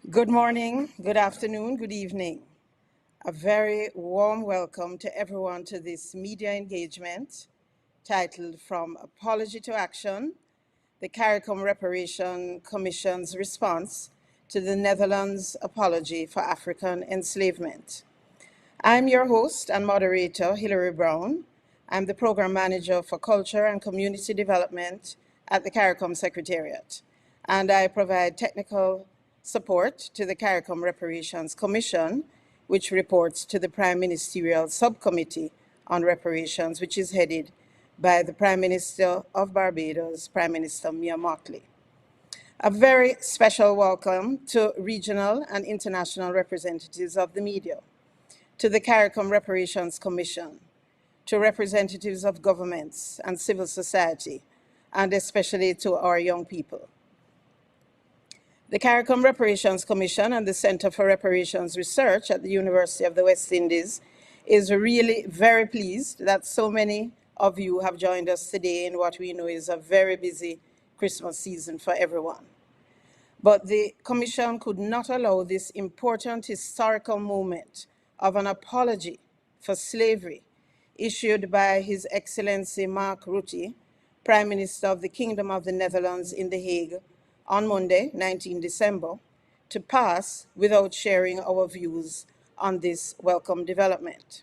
Good morning, good afternoon, good evening. A very warm welcome to everyone to this media engagement titled From Apology to Action, the CARICOM Reparation Commission's response to the Netherlands' apology for African enslavement. I'm your host and moderator, Hillary Brown. I'm the Program Manager for Culture and Community Development at the CARICOM Secretariat, and I provide technical support to the CARICOM Reparations Commission, which reports to the Prime Ministerial Subcommittee on Reparations, which is headed by the Prime Minister of Barbados, Prime Minister Mia Mottley. A very special welcome to regional and international representatives of the media, to the CARICOM Reparations Commission, to representatives of governments and civil society, and especially to our young people. The CARICOM Reparations Commission and the Center for Reparations Research at the University of the West Indies is really very pleased that so many of you have joined us today in what we know is a very busy Christmas season for everyone. But the Commission could not allow this important historical moment of an apology for slavery issued by His Excellency Mark Rutte, Prime Minister of the Kingdom of the Netherlands in The Hague, on Monday, 19 December, to pass without sharing our views on this welcome development.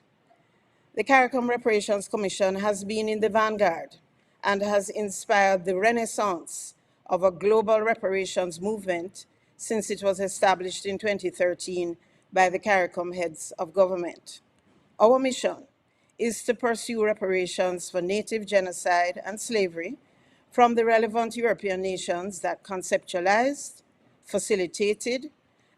The CARICOM Reparations Commission has been in the vanguard and has inspired the renaissance of a global reparations movement since it was established in 2013 by the CARICOM heads of government. Our mission is to pursue reparations for native genocide and slavery from the relevant European nations that conceptualized, facilitated,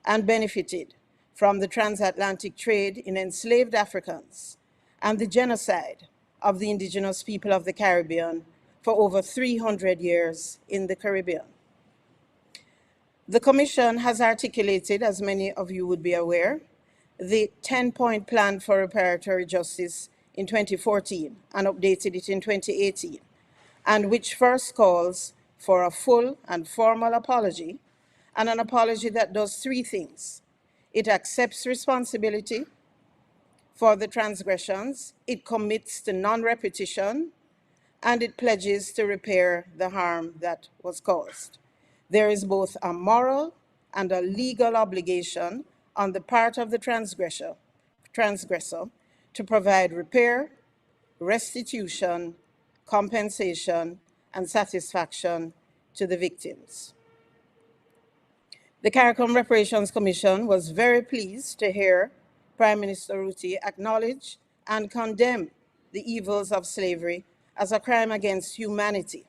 and benefited from the transatlantic trade in enslaved Africans and the genocide of the indigenous people of the Caribbean for over 300 years in the Caribbean. The Commission has articulated, as many of you would be aware, the 10-point plan for reparatory justice in 2014 and updated it in 2018. And which first calls for a full and formal apology, and an apology that does three things. It accepts responsibility for the transgressions, it commits to non-repetition, and it pledges to repair the harm that was caused. There is both a moral and a legal obligation on the part of the transgressor to provide repair, restitution, compensation, and satisfaction to the victims. The CARICOM Reparations Commission was very pleased to hear Prime Minister Rutte acknowledge and condemn the evils of slavery as a crime against humanity,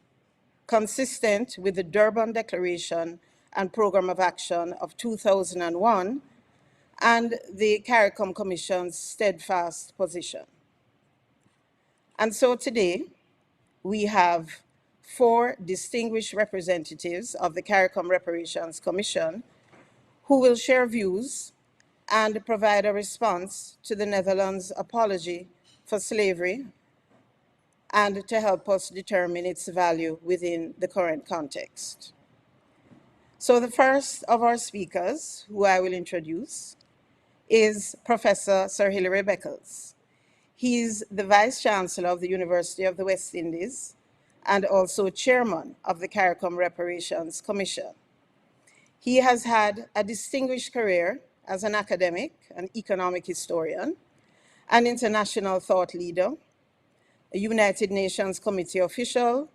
consistent with the Durban Declaration and Programme of Action of 2001 and the CARICOM Commission's steadfast position. And so today, we have 4 distinguished representatives of the CARICOM Reparations Commission who will share views and provide a response to the Netherlands' apology for slavery and to help us determine its value within the current context. So the first of our speakers, who I will introduce, is Professor Sir Hillary Beckles. He is the Vice Chancellor of the University of the West Indies and also Chairman of the CARICOM Reparations Commission. He has had a distinguished career as an academic, an economic historian, an international thought leader, a United Nations Committee official,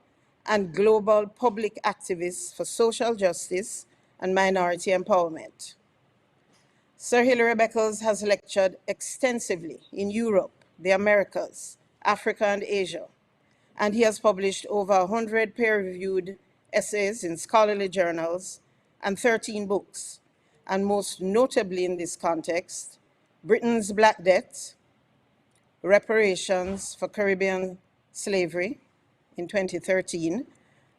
and global public activist for social justice and minority empowerment. Sir Hillary Beckles has lectured extensively in Europe, the Americas, Africa, and Asia, and he has published over 100 peer-reviewed essays in scholarly journals and 13 books, and most notably in this context, Britain's Black Debt, Reparations for Caribbean Slavery in 2013,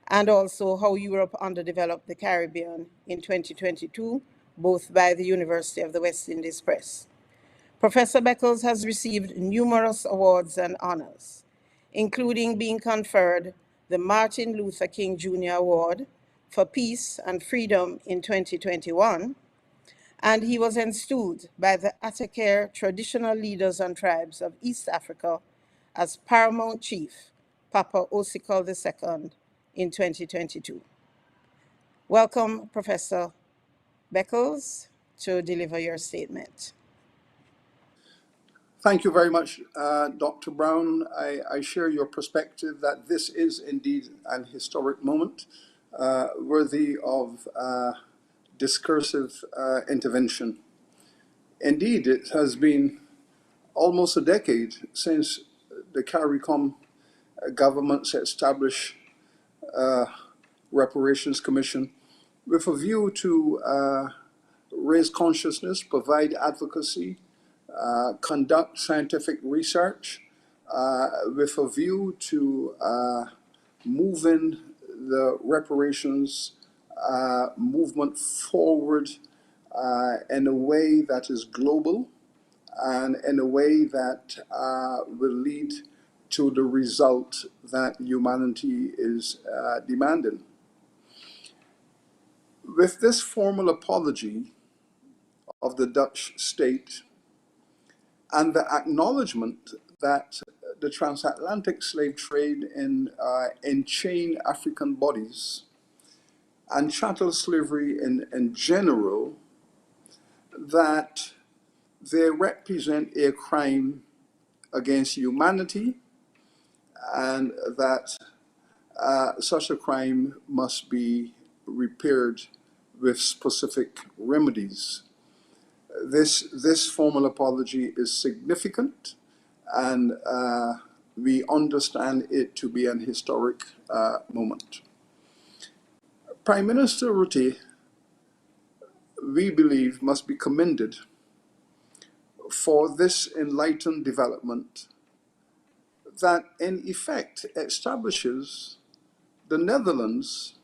and also How Europe Underdeveloped the Caribbean in 2022, both by the University of the West Indies Press. Professor Beckles has received numerous awards and honors, including being conferred the Martin Luther King Jr. Award for Peace and Freedom in 2021, and he was installed by the Atakere traditional leaders and tribes of East Africa as Paramount Chief, Papa Osikol II, in 2022. Welcome, Professor Beckles, to deliver your statement. Thank you very much, Dr. Brown. I share your perspective that this is indeed an historic moment worthy of discursive intervention. Indeed, it has been almost a decade since the CARICOM governments established Reparations Commission with a view to raise consciousness, provide advocacy, conduct scientific research with a view to moving the reparations movement forward in a way that is global and in a way that will lead to the result that humanity is demanding. With this formal apology of the Dutch state and the acknowledgement that the transatlantic slave trade enchained African bodies and chattel slavery in general, that they represent a crime against humanity, and that such a crime must be repaired with specific remedies. This formal apology is significant, and we understand it to be an historic moment. Prime Minister Rutte, we believe, must be commended for this enlightened development that in effect establishes the Netherlands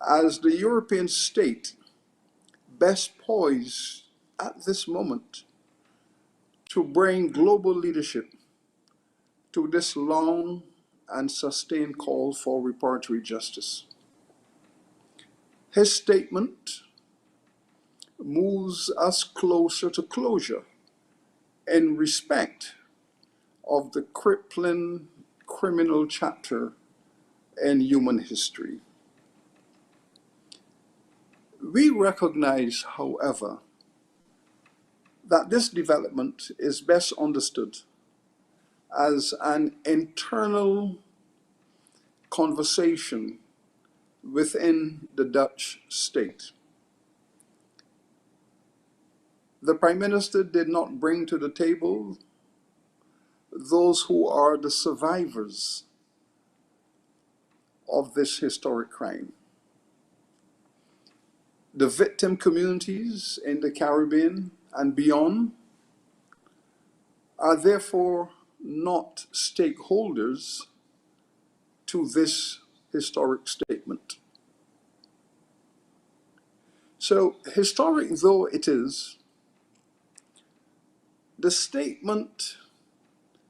as the European state best poised at this moment to bring global leadership to this long and sustained call for reparatory justice. His statement moves us closer to closure in respect of the crippling criminal chapter in human history. We recognize, however, that this development is best understood as an internal conversation within the Dutch state. The Prime Minister did not bring to the table those who are the survivors of this historic crime. The victim communities in the Caribbean and beyond are therefore not stakeholders to this historic statement. So, historic though it is, the statement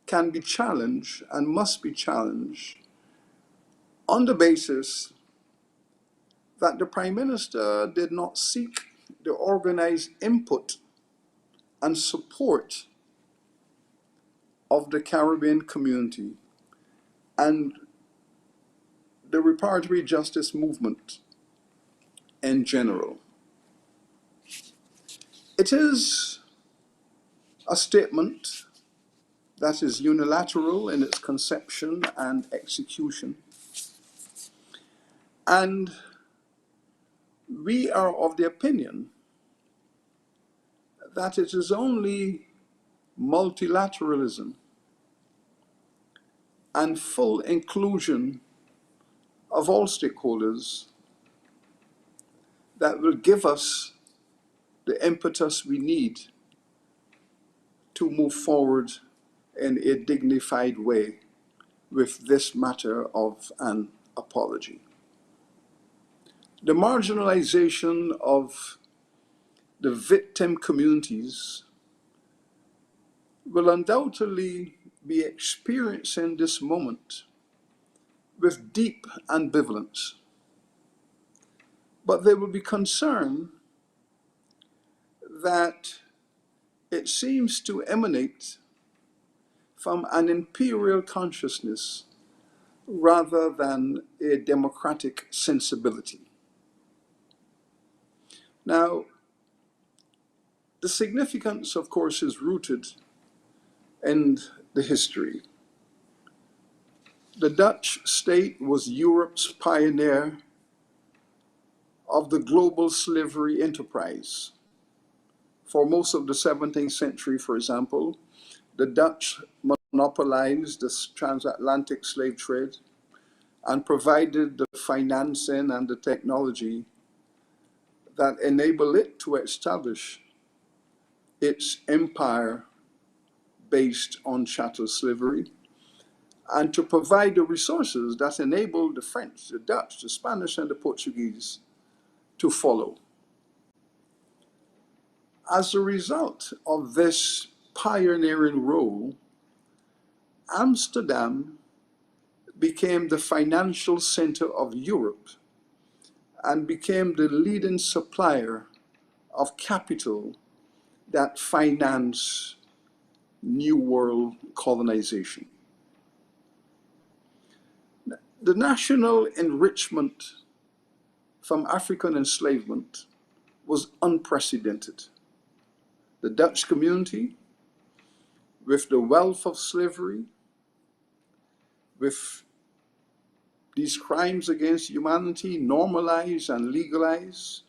can be challenged and must be challenged on the basis that the Prime Minister did not seek the organized input and support of the Caribbean community and the reparatory justice movement in general. It is a statement that is unilateral in its conception and execution. And we are of the opinion that it is only multilateralism and full inclusion of all stakeholders that will give us the impetus we need to move forward in a dignified way with this matter of an apology. The marginalization of the victim communities will undoubtedly be experiencing this moment with deep ambivalence, but they will be concerned that it seems to emanate from an imperial consciousness rather than a democratic sensibility. Now, the significance, of course, is rooted in the history. The Dutch state was Europe's pioneer of the global slavery enterprise. For most of the 17th century, for example, the Dutch monopolized the transatlantic slave trade and provided the financing and the technology that enabled it to establish its empire based on chattel slavery, and to provide the resources that enabled the French, the Dutch, the Spanish, and the Portuguese to follow. As a result of this pioneering role, Amsterdam became the financial center of Europe and became the leading supplier of capital that financed New World colonization. The national enrichment from African enslavement was unprecedented. The Dutch community, with the wealth of slavery, with these crimes against humanity normalized and legalized,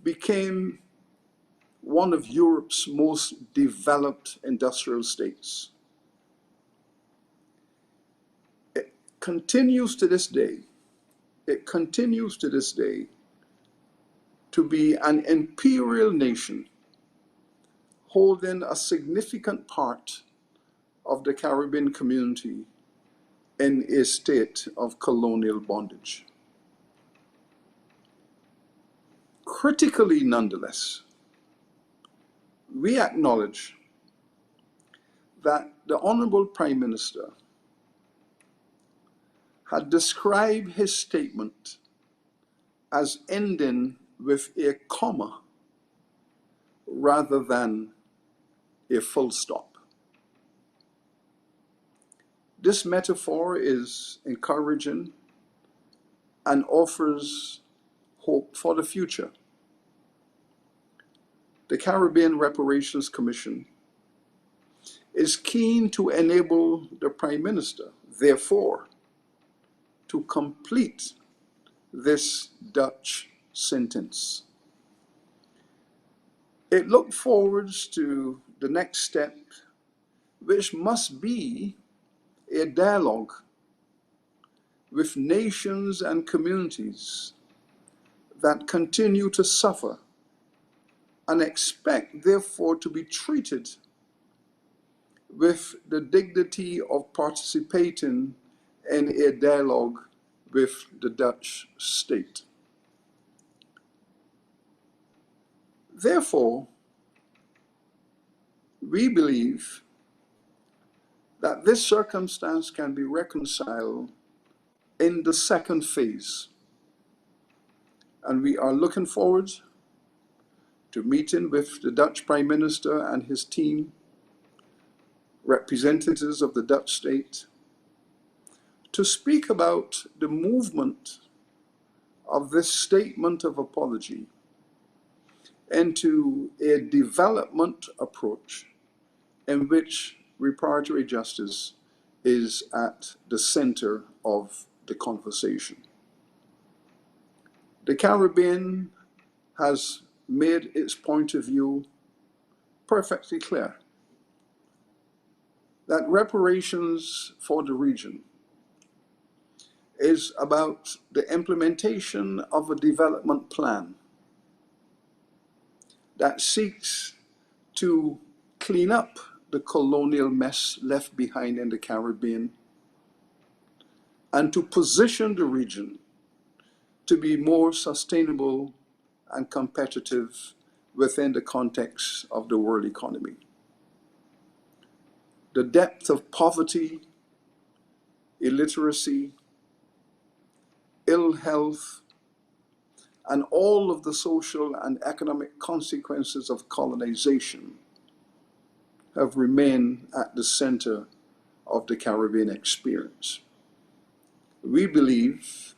became one of Europe's most developed industrial states. It continues to this day to be an imperial nation holding a significant part of the Caribbean community in a state of colonial bondage. Critically, nonetheless, we acknowledge that the Honorable Prime Minister had described his statement as ending with a comma rather than a full stop. This metaphor is encouraging and offers hope for the future. The Caribbean Reparations Commission is keen to enable the Prime Minister, therefore, to complete this Dutch sentence. It looked forward to the next step, which must be a dialogue with nations and communities that continue to suffer and expect, therefore, to be treated with the dignity of participating in a dialogue with the Dutch state. Therefore, we believe that this circumstance can be reconciled in the second phase. And we are looking forward to meeting with the Dutch Prime Minister and his team, representatives of the Dutch state, to speak about the movement of this statement of apology into a development approach in which reparatory justice is at the center of the conversation. The Caribbean has made its point of view perfectly clear that reparations for the region is about the implementation of a development plan that seeks to clean up the colonial mess left behind in the Caribbean and to position the region to be more sustainable and competitive within the context of the world economy. The depth of poverty, illiteracy, ill health, and all of the social and economic consequences of colonization have remained at the center of the Caribbean experience. We believe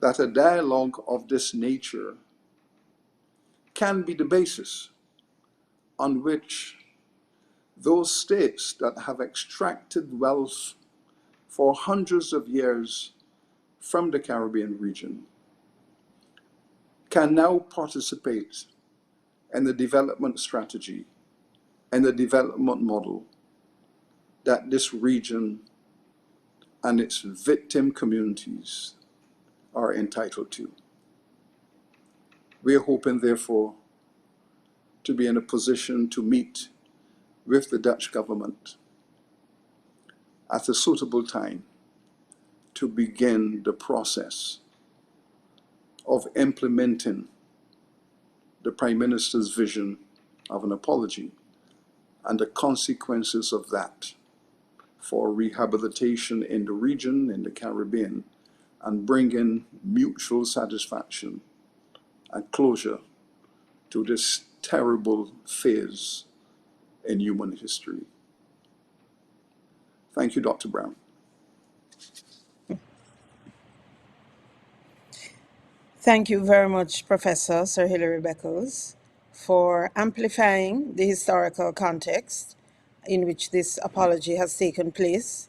that a dialogue of this nature can be the basis on which those states that have extracted wealth for hundreds of years from the Caribbean region can now participate in the development strategy and the development model that this region and its victim communities are entitled to. We are hoping, therefore, to be in a position to meet with the Dutch government at a suitable time to begin the process of implementing the Prime Minister's vision of an apology and the consequences of that for rehabilitation in the region, in the Caribbean, and bringing mutual satisfaction and closure to this terrible phase in human history. Thank you, Dr. Brown. Thank you very much, Professor Sir Hillary Beckles, for amplifying the historical context in which this apology has taken place.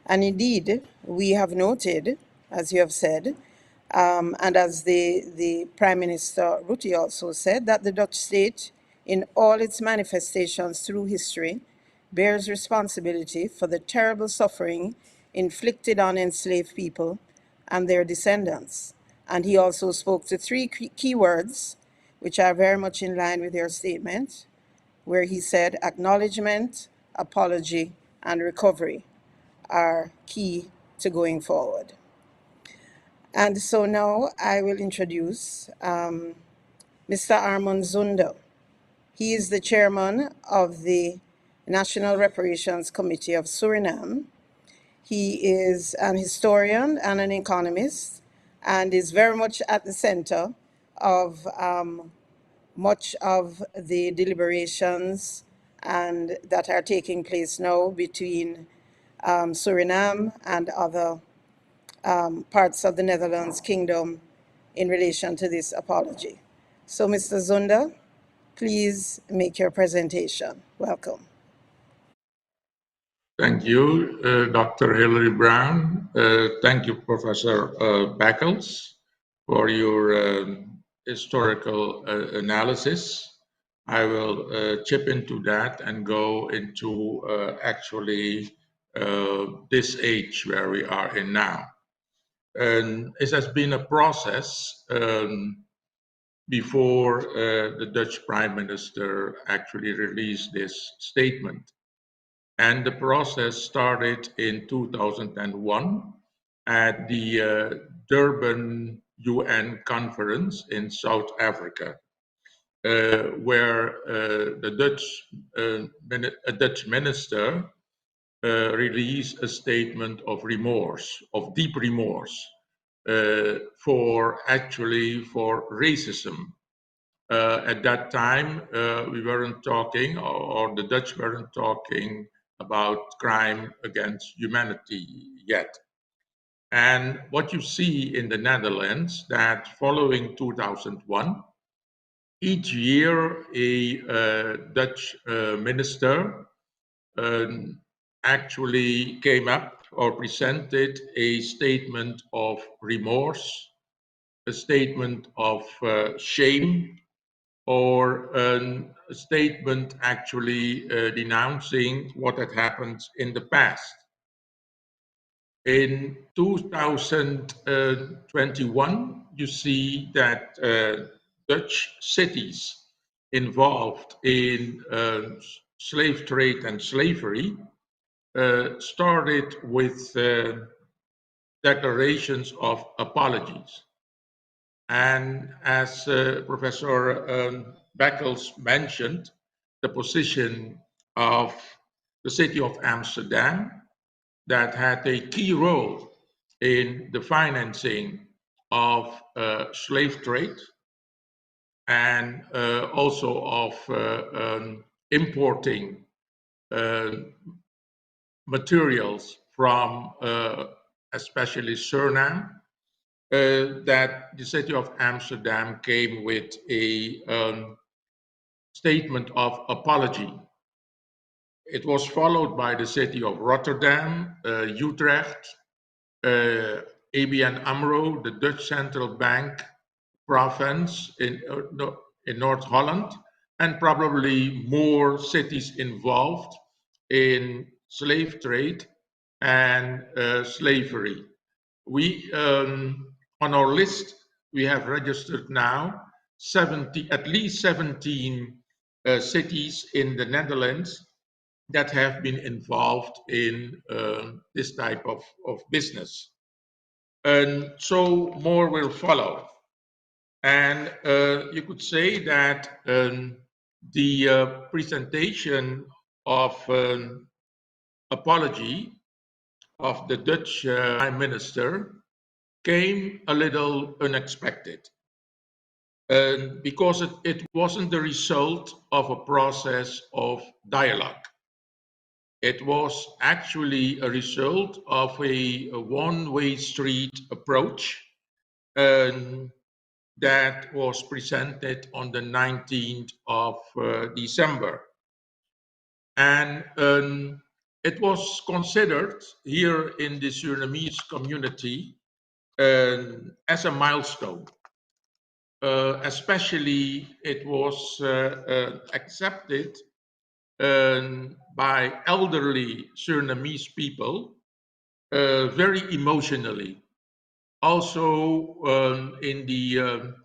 And indeed, we have noted, as you have said, and as the Prime Minister Rutte also said, that the Dutch state, in all its manifestations through history, bears responsibility for the terrible suffering inflicted on enslaved people and their descendants. And he also spoke to three key words, which are very much in line with your statement, where he said acknowledgement, apology, and recovery are key to going forward. And so now I will introduce Mr. Armand Zundo. He is the chairman of the National Reparations Committee of Suriname. He is an historian and an economist and is very much at the center of much of the deliberations and that are taking place now between Suriname and other parts of the Netherlands Kingdom in relation to this apology. So, Mr. Zundo, please make your presentation. Welcome. Thank you, Dr. Hillary Brown. Thank you, Professor Beckles, for your historical analysis. I will chip into that and go into actually this age where we are in now. And it has been a process before the Dutch Prime Minister actually released this statement. And the process started in 2001 at the Durban UN conference in South Africa, where the Dutch minister released a statement of remorse, of deep remorse, for racism. At that time, we weren't talking, or the Dutch weren't talking about crime against humanity yet. And what you see in the Netherlands, that following 2001, each year a Dutch minister actually came up or presented a statement of remorse, a statement of shame, or a statement actually denouncing what had happened in the past. In 2021, you see that Dutch cities involved in slave trade and slavery started with declarations of apologies. And as Professor Beckles mentioned, the position of the city of Amsterdam, that had a key role in the financing of slave trade and also of importing materials from especially Suriname, that the city of Amsterdam came with a statement of apology. It was followed by the city of Rotterdam, Utrecht, ABN AMRO, the Dutch Central Bank province in North Holland, and probably more cities involved in slave trade and slavery. We, on our list, we have registered now at least 17 cities in the Netherlands that have been involved in this type of business. And so more will follow. And you could say that the presentation of apology of the Dutch Prime Minister came a little unexpected, because it wasn't the result of a process of dialogue. It was actually a result of a one-way street approach that was presented on the 19th of December. And it was considered here in the Surinamese community as a milestone. Especially it was accepted by elderly Surinamese people very emotionally. Also in the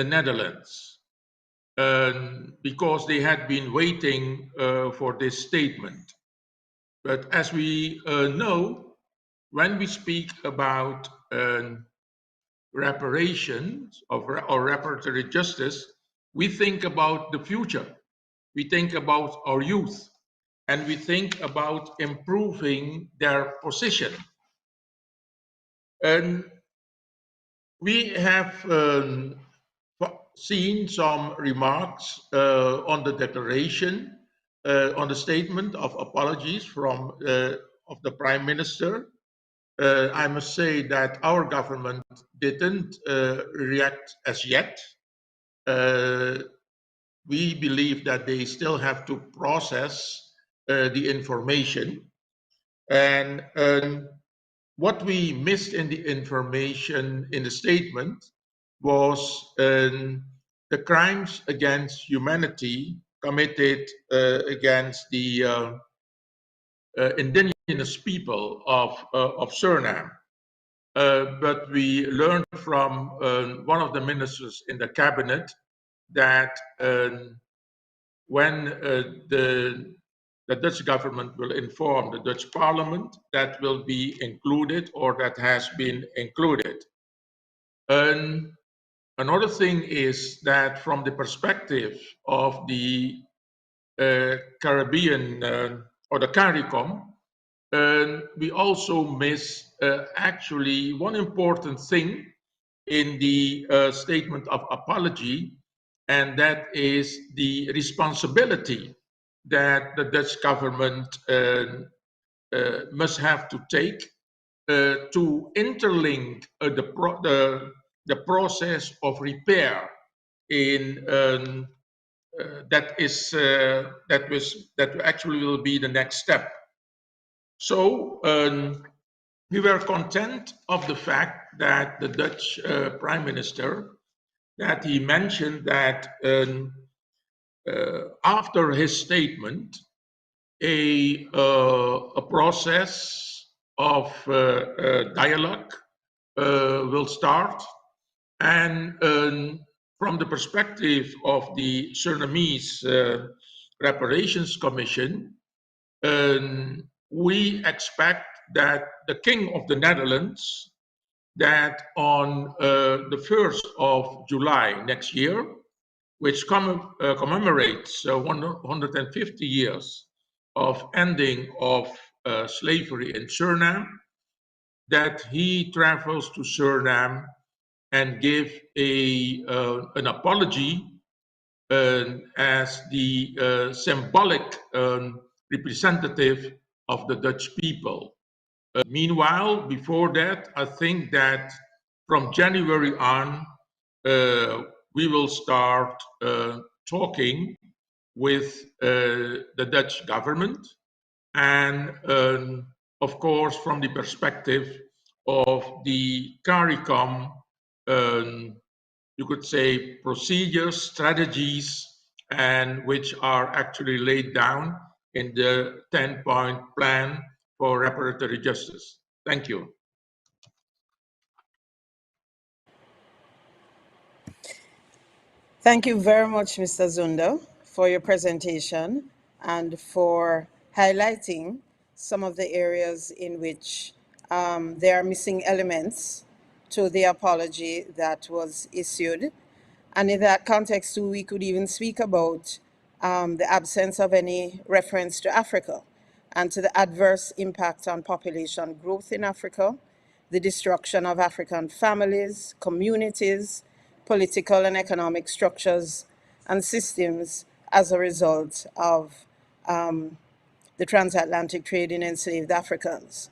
Netherlands, because they had been waiting for this statement. But as we know, when we speak about reparations or reparatory justice, we think about the future. We think about our youth, and we think about improving their position. And we have seen some remarks on the declaration, on the statement of apologies from of the Prime Minister. I must say that our government didn't react as yet. We believe that they still have to process the information. And what we missed in the information in the statement was the crimes against humanity committed against the indigenous people of Suriname. But we learned from one of the ministers in the cabinet that when the Dutch government will inform the Dutch parliament, that will be included or that has been included. Another thing is that from the perspective of the Caribbean or the CARICOM, we also miss actually one important thing in the statement of apology, and that is the responsibility that the Dutch government must have to take to interlink the process of repair in that actually will be the next step. So we were content of the fact that the Dutch Prime Minister, that he mentioned that after his statement, a process of dialogue will start, and from the perspective of the Surinamese Reparations Commission, we expect that the King of the Netherlands, that on the 1st of July next year, which commemorates 150 years of ending of slavery in Suriname, that he travels to Suriname and give an apology as the symbolic representative of the Dutch people. Meanwhile, before that, I think that from January on, we will start talking with the Dutch government, and of course, from the perspective of the CARICOM, you could say procedures, strategies, and which are actually laid down in the 10-point plan for reparatory justice. Thank you. Thank you very much, Mr. Zundo, for your presentation and for highlighting some of the areas in which there are missing elements to the apology that was issued. And in that context, too, we could even speak about the absence of any reference to Africa and to the adverse impact on population growth in Africa, the destruction of African families, communities, political and economic structures and systems as a result of the transatlantic trade in enslaved Africans.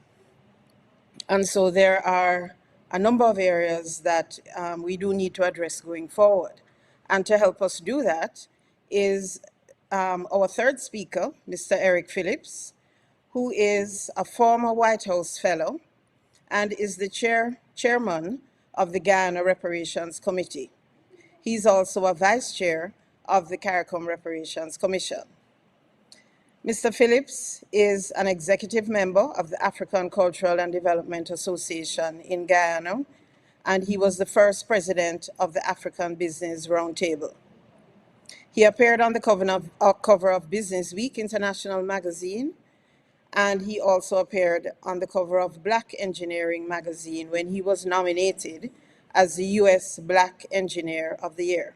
And so there are a number of areas that we do need to address going forward. And to help us do that is our third speaker, Mr. Eric Phillips, who is a former White House fellow and is the chairman of the Guyana Reparations Committee. He's also a vice chair of the CARICOM Reparations Commission. Mr. Phillips is an executive member of the African Cultural and Development Association in Guyana, and he was the first president of the African Business Roundtable. He appeared on the cover of Business Week International magazine, and he also appeared on the cover of Black Engineering magazine when he was nominated as the U.S. Black Engineer of the Year.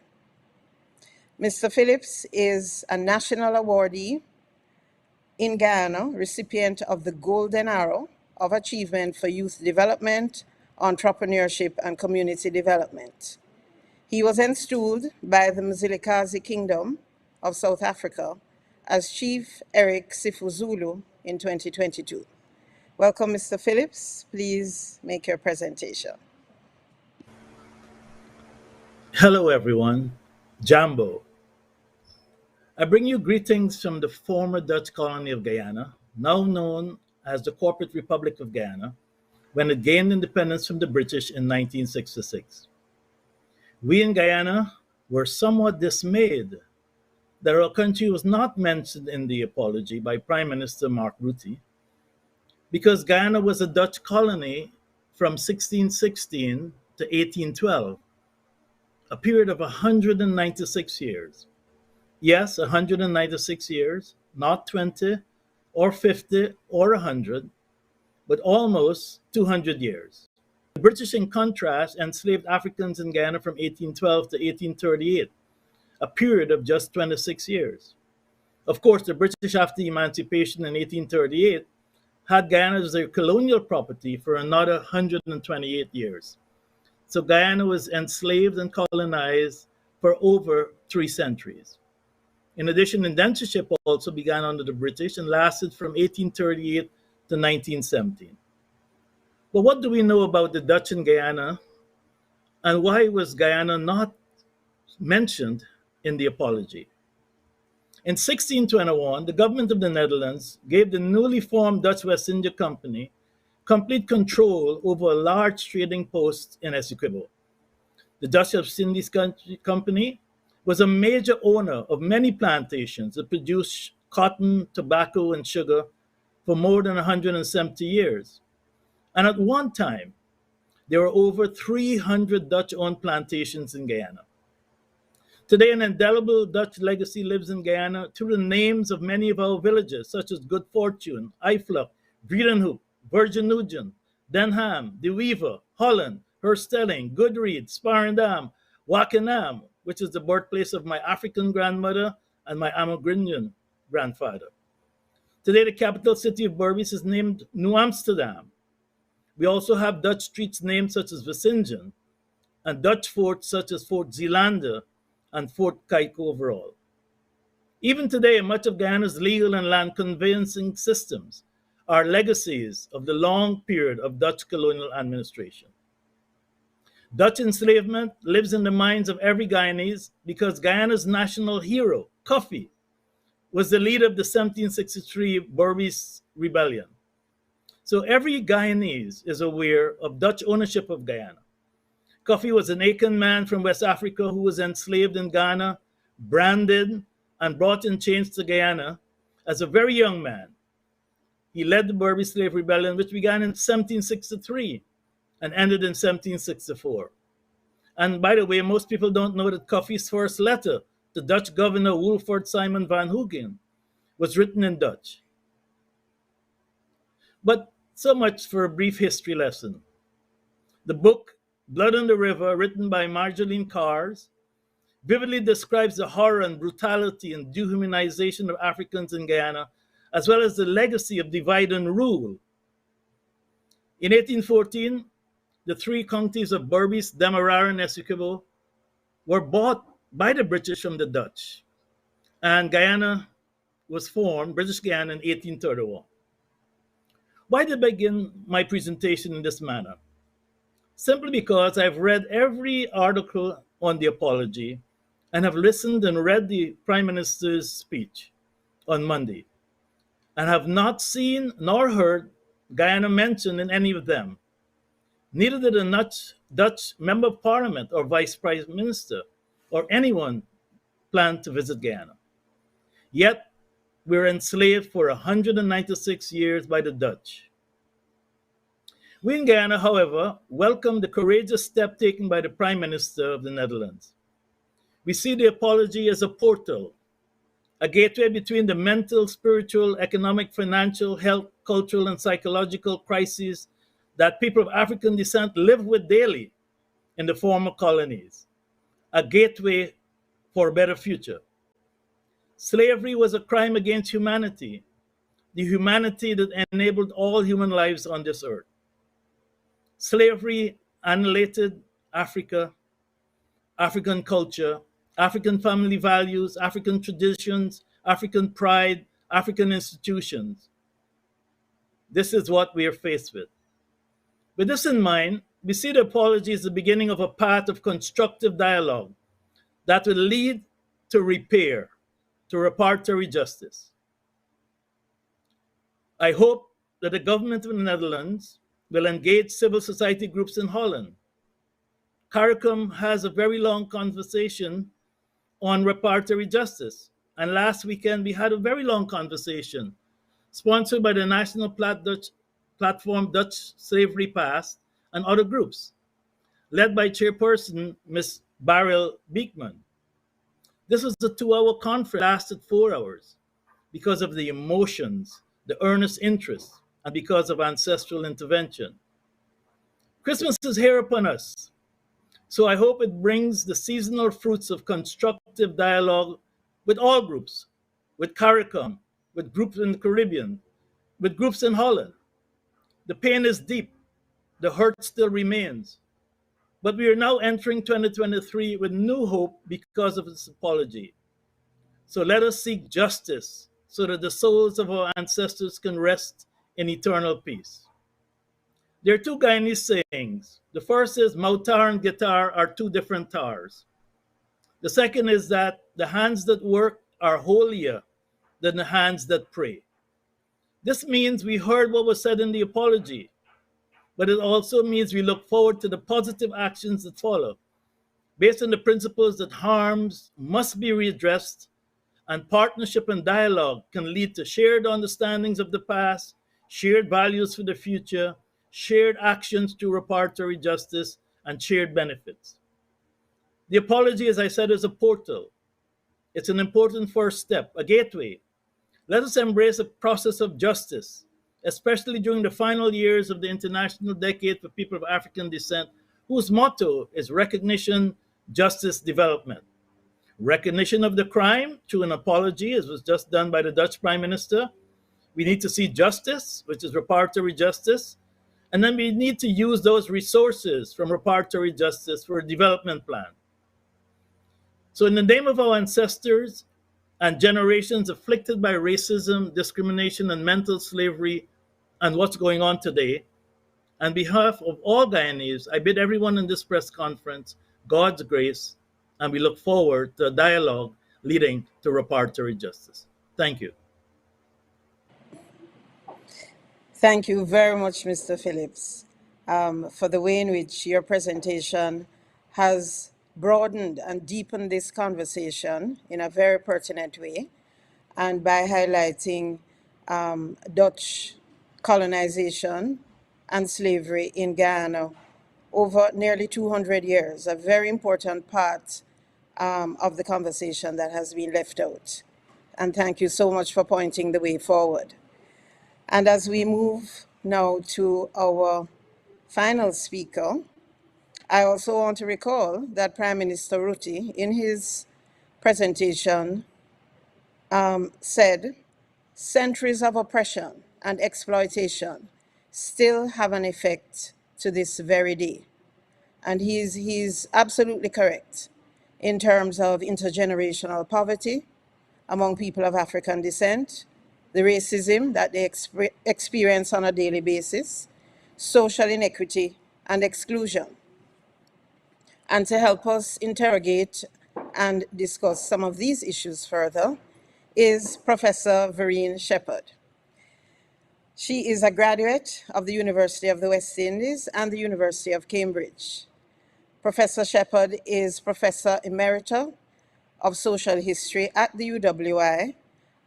Mr. Phillips is a national awardee in Guyana, recipient of the Golden Arrow of Achievement for Youth Development, Entrepreneurship, and Community Development. He was installed by the Mzilikazi Kingdom of South Africa as Chief Eric Sifuzulu in 2022. Welcome, Mr. Phillips. Please make your presentation. Hello, everyone. Jambo. I bring you greetings from the former Dutch colony of Guyana, now known as the Corporate Republic of Guyana, when it gained independence from the British in 1966. We in Guyana were somewhat dismayed that our country was not mentioned in the apology by Prime Minister Mark Rutte, because Guyana was a Dutch colony from 1616 to 1812, a period of 196 years. Yes, 196 years, not 20 or 50 or 100, but almost 200 years. The British, in contrast, enslaved Africans in Guyana from 1812 to 1838, a period of just 26 years. Of course, the British, after emancipation in 1838, had Guyana as their colonial property for another 128 years. So Guyana was enslaved and colonized for over 3 centuries. In addition, indentureship also began under the British and lasted from 1838 to 1917. But what do we know about the Dutch in Guyana, and why was Guyana not mentioned in the apology? In 1621, the government of the Netherlands gave the newly formed Dutch West India Company complete control over a large trading post in Essequibo. The Dutch West Indies Company was a major owner of many plantations that produced cotton, tobacco, and sugar for more than 170 years. And at one time, there were over 300 Dutch-owned plantations in Guyana. Today, an indelible Dutch legacy lives in Guyana through the names of many of our villages, such as Good Fortune, Eiflug, Vredenhoek, Virgin Nugent, Denham, De Wever, Holland, Herstelling, Goodread, Sparendam, Wakenham, which is the birthplace of my African grandmother and my Amerindian grandfather. Today, the capital city of Berbice is named New Amsterdam. We also have Dutch streets named such as Vissingen and Dutch forts such as Fort Zeelander and Fort Kaiko overall. Even today, much of Guyana's legal and land conveyancing systems are legacies of the long period of Dutch colonial administration. Dutch enslavement lives in the minds of every Guyanese because Guyana's national hero, Coffee, was the leader of the 1763 Berbice Rebellion. So every Guyanese is aware of Dutch ownership of Guyana. Coffee was an Akan man from West Africa who was enslaved in Ghana, branded, and brought in chains to Guyana as a very young man. He led the Berbice Slave Rebellion, which began in 1763 and ended in 1764. And by the way, most people don't know that Coffee's first letter to Dutch Governor Wolfert Simon van Hoogen was written in Dutch. But so much for a brief history lesson. The book, Blood on the River, written by Marjolaine Cars, vividly describes the horror and brutality and dehumanization of Africans in Guyana, as well as the legacy of divide and rule. In 1814, the three counties of Berbice, Demerara, and Essequibo were bought by the British from the Dutch, and Guyana was formed, British Guyana, in 1831. Why did I begin my presentation in this manner? Simply because I've read every article on the apology and have listened and read the Prime Minister's speech on Monday, and have not seen nor heard Guyana mentioned in any of them. Neither did a Dutch Member of Parliament or Vice Prime Minister or anyone plan to visit Guyana. Yet, we're enslaved for 196 years by the Dutch. We in Guyana, however, welcome the courageous step taken by the Prime Minister of the Netherlands. We see the apology as a portal, a gateway between the mental, spiritual, economic, financial, health, cultural, and psychological crises that people of African descent live with daily in the former colonies, a gateway for a better future. Slavery was a crime against humanity, the humanity that enabled all human lives on this earth. Slavery annihilated Africa, African culture, African family values, African traditions, African pride, African institutions. This is what we are faced with. With this in mind, we see the apology as the beginning of a path of constructive dialogue that will lead to repair, to reparatory justice. I hope that the government of the Netherlands will engage civil society groups in Holland. CARICOM has a very long conversation on reparatory justice. And last weekend, we had a very long conversation sponsored by the National Platform Dutch Slavery Past and other groups, led by chairperson Ms. Beryl Beekman. This was a 2-hour conference, lasted 4 hours because of the emotions, the earnest interest, and because of ancestral intervention. Christmas is here upon us, so I hope it brings the seasonal fruits of constructive dialogue with all groups, with CARICOM, with groups in the Caribbean, with groups in Holland. The pain is deep, the hurt still remains, but we are now entering 2023 with new hope because of this apology. So let us seek justice so that the souls of our ancestors can rest in eternal peace. There are two Guyanese sayings. The first is, Mautar and guitar are two different tars. The second is that the hands that work are holier than the hands that pray. This means we heard what was said in the apology, but it also means we look forward to the positive actions that follow, based on the principles that harms must be redressed, and partnership and dialogue can lead to shared understandings of the past, shared values for the future, shared actions to reparatory justice, and shared benefits. The apology, as I said, is a portal. It's an important first step, a gateway. Let us embrace a process of justice, especially during the final years of the International Decade for People of African Descent, whose motto is recognition, justice, development. Recognition of the crime through an apology, as was just done by the Dutch Prime Minister. We need to see justice, which is reparatory justice, And then we need to use those resources from reparatory justice for a development plan. So, in the name of our ancestors and generations afflicted by racism, discrimination, and mental slavery, and what's going on today, on behalf of all Guyanese, I bid everyone in this press conference God's grace, and we look forward to a dialogue leading to reparatory justice. Thank you. Thank you very much, Mr. Phillips, for the way in which your presentation has broadened and deepened this conversation in a very pertinent way, and by highlighting Dutch colonization and slavery in Guyana over nearly 200 years, a very important part of the conversation that has been left out. And thank you so much for pointing the way forward. And as we move now to our final speaker, I also want to recall that Prime Minister Rutte, in his presentation, said, centuries of oppression and exploitation still have an effect to this very day. And he's absolutely correct in terms of intergenerational poverty among people of African descent, the racism that they experience on a daily basis, social inequity and exclusion. And to help us interrogate and discuss some of these issues further is Professor Verene Shepherd. She is a graduate of the University of the West Indies and the University of Cambridge. Professor Shepherd is Professor Emerita of Social History at the UWI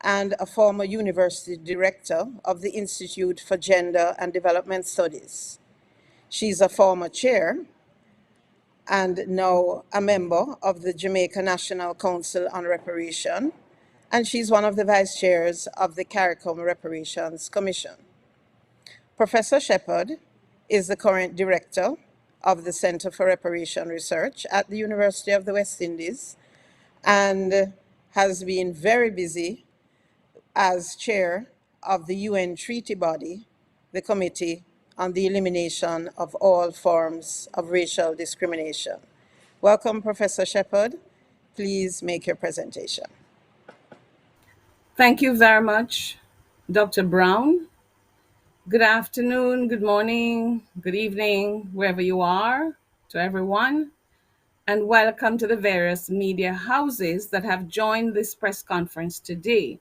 and a former university director of the Institute for Gender and Development Studies. She's a former chair and now a member of the Jamaica National Council on Reparation, and she's one of the vice chairs of the CARICOM Reparations Commission. Professor Shepherd is the current director of the Center for Reparation Research at the University of the West Indies and has been very busy as chair of the UN treaty body, the Committee on the Elimination of All Forms of Racial Discrimination. Welcome, Professor Shepherd. Please make your presentation. Thank you very much, Dr. Brown. Good afternoon, good morning, good evening, wherever you are, to everyone, and welcome to the various media houses that have joined this press conference today.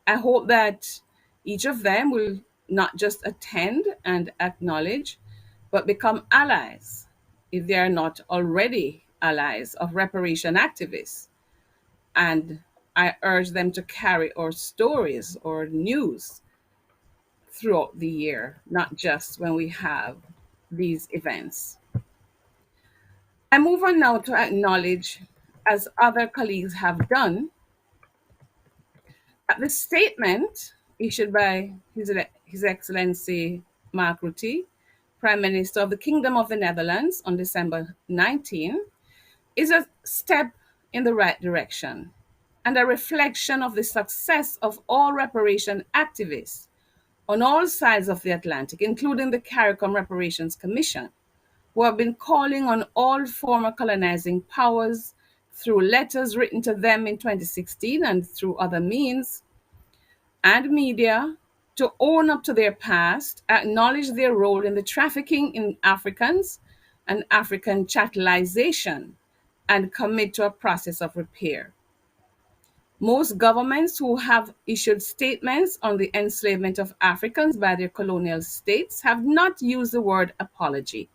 I hope that each of them will not just attend and acknowledge, but become allies, if they are not already allies of reparation activists. And I urge them to carry our stories or news throughout the year, not just when we have these events. I move on now to acknowledge, as other colleagues have done, that the statement issued by His Excellency Mark Rutte, Prime Minister of the Kingdom of the Netherlands, on December 19, is a step in the right direction and a reflection of the success of all reparation activists on all sides of the Atlantic, including the CARICOM Reparations Commission, who have been calling on all former colonizing powers through letters written to them in 2016 and through other means, and media, to own up to their past, acknowledge their role in the trafficking in Africans and African chattelization, and commit to a process of repair. Most governments who have issued statements on the enslavement of Africans by their colonial states have not used the word apology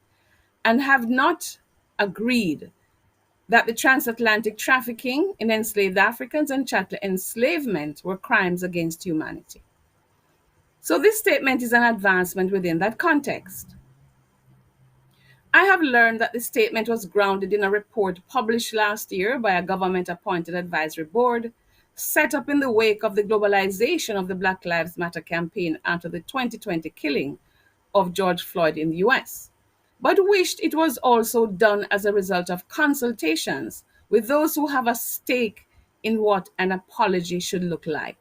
and have not agreed that the transatlantic trafficking in enslaved Africans and chattel enslavement were crimes against humanity. So this statement is an advancement within that context. I have learned that the statement was grounded in a report published last year by a government-appointed advisory board set up in the wake of the globalization of the Black Lives Matter campaign after the 2020 killing of George Floyd in the US, but wished it was also done as a result of consultations with those who have a stake in what an apology should look like,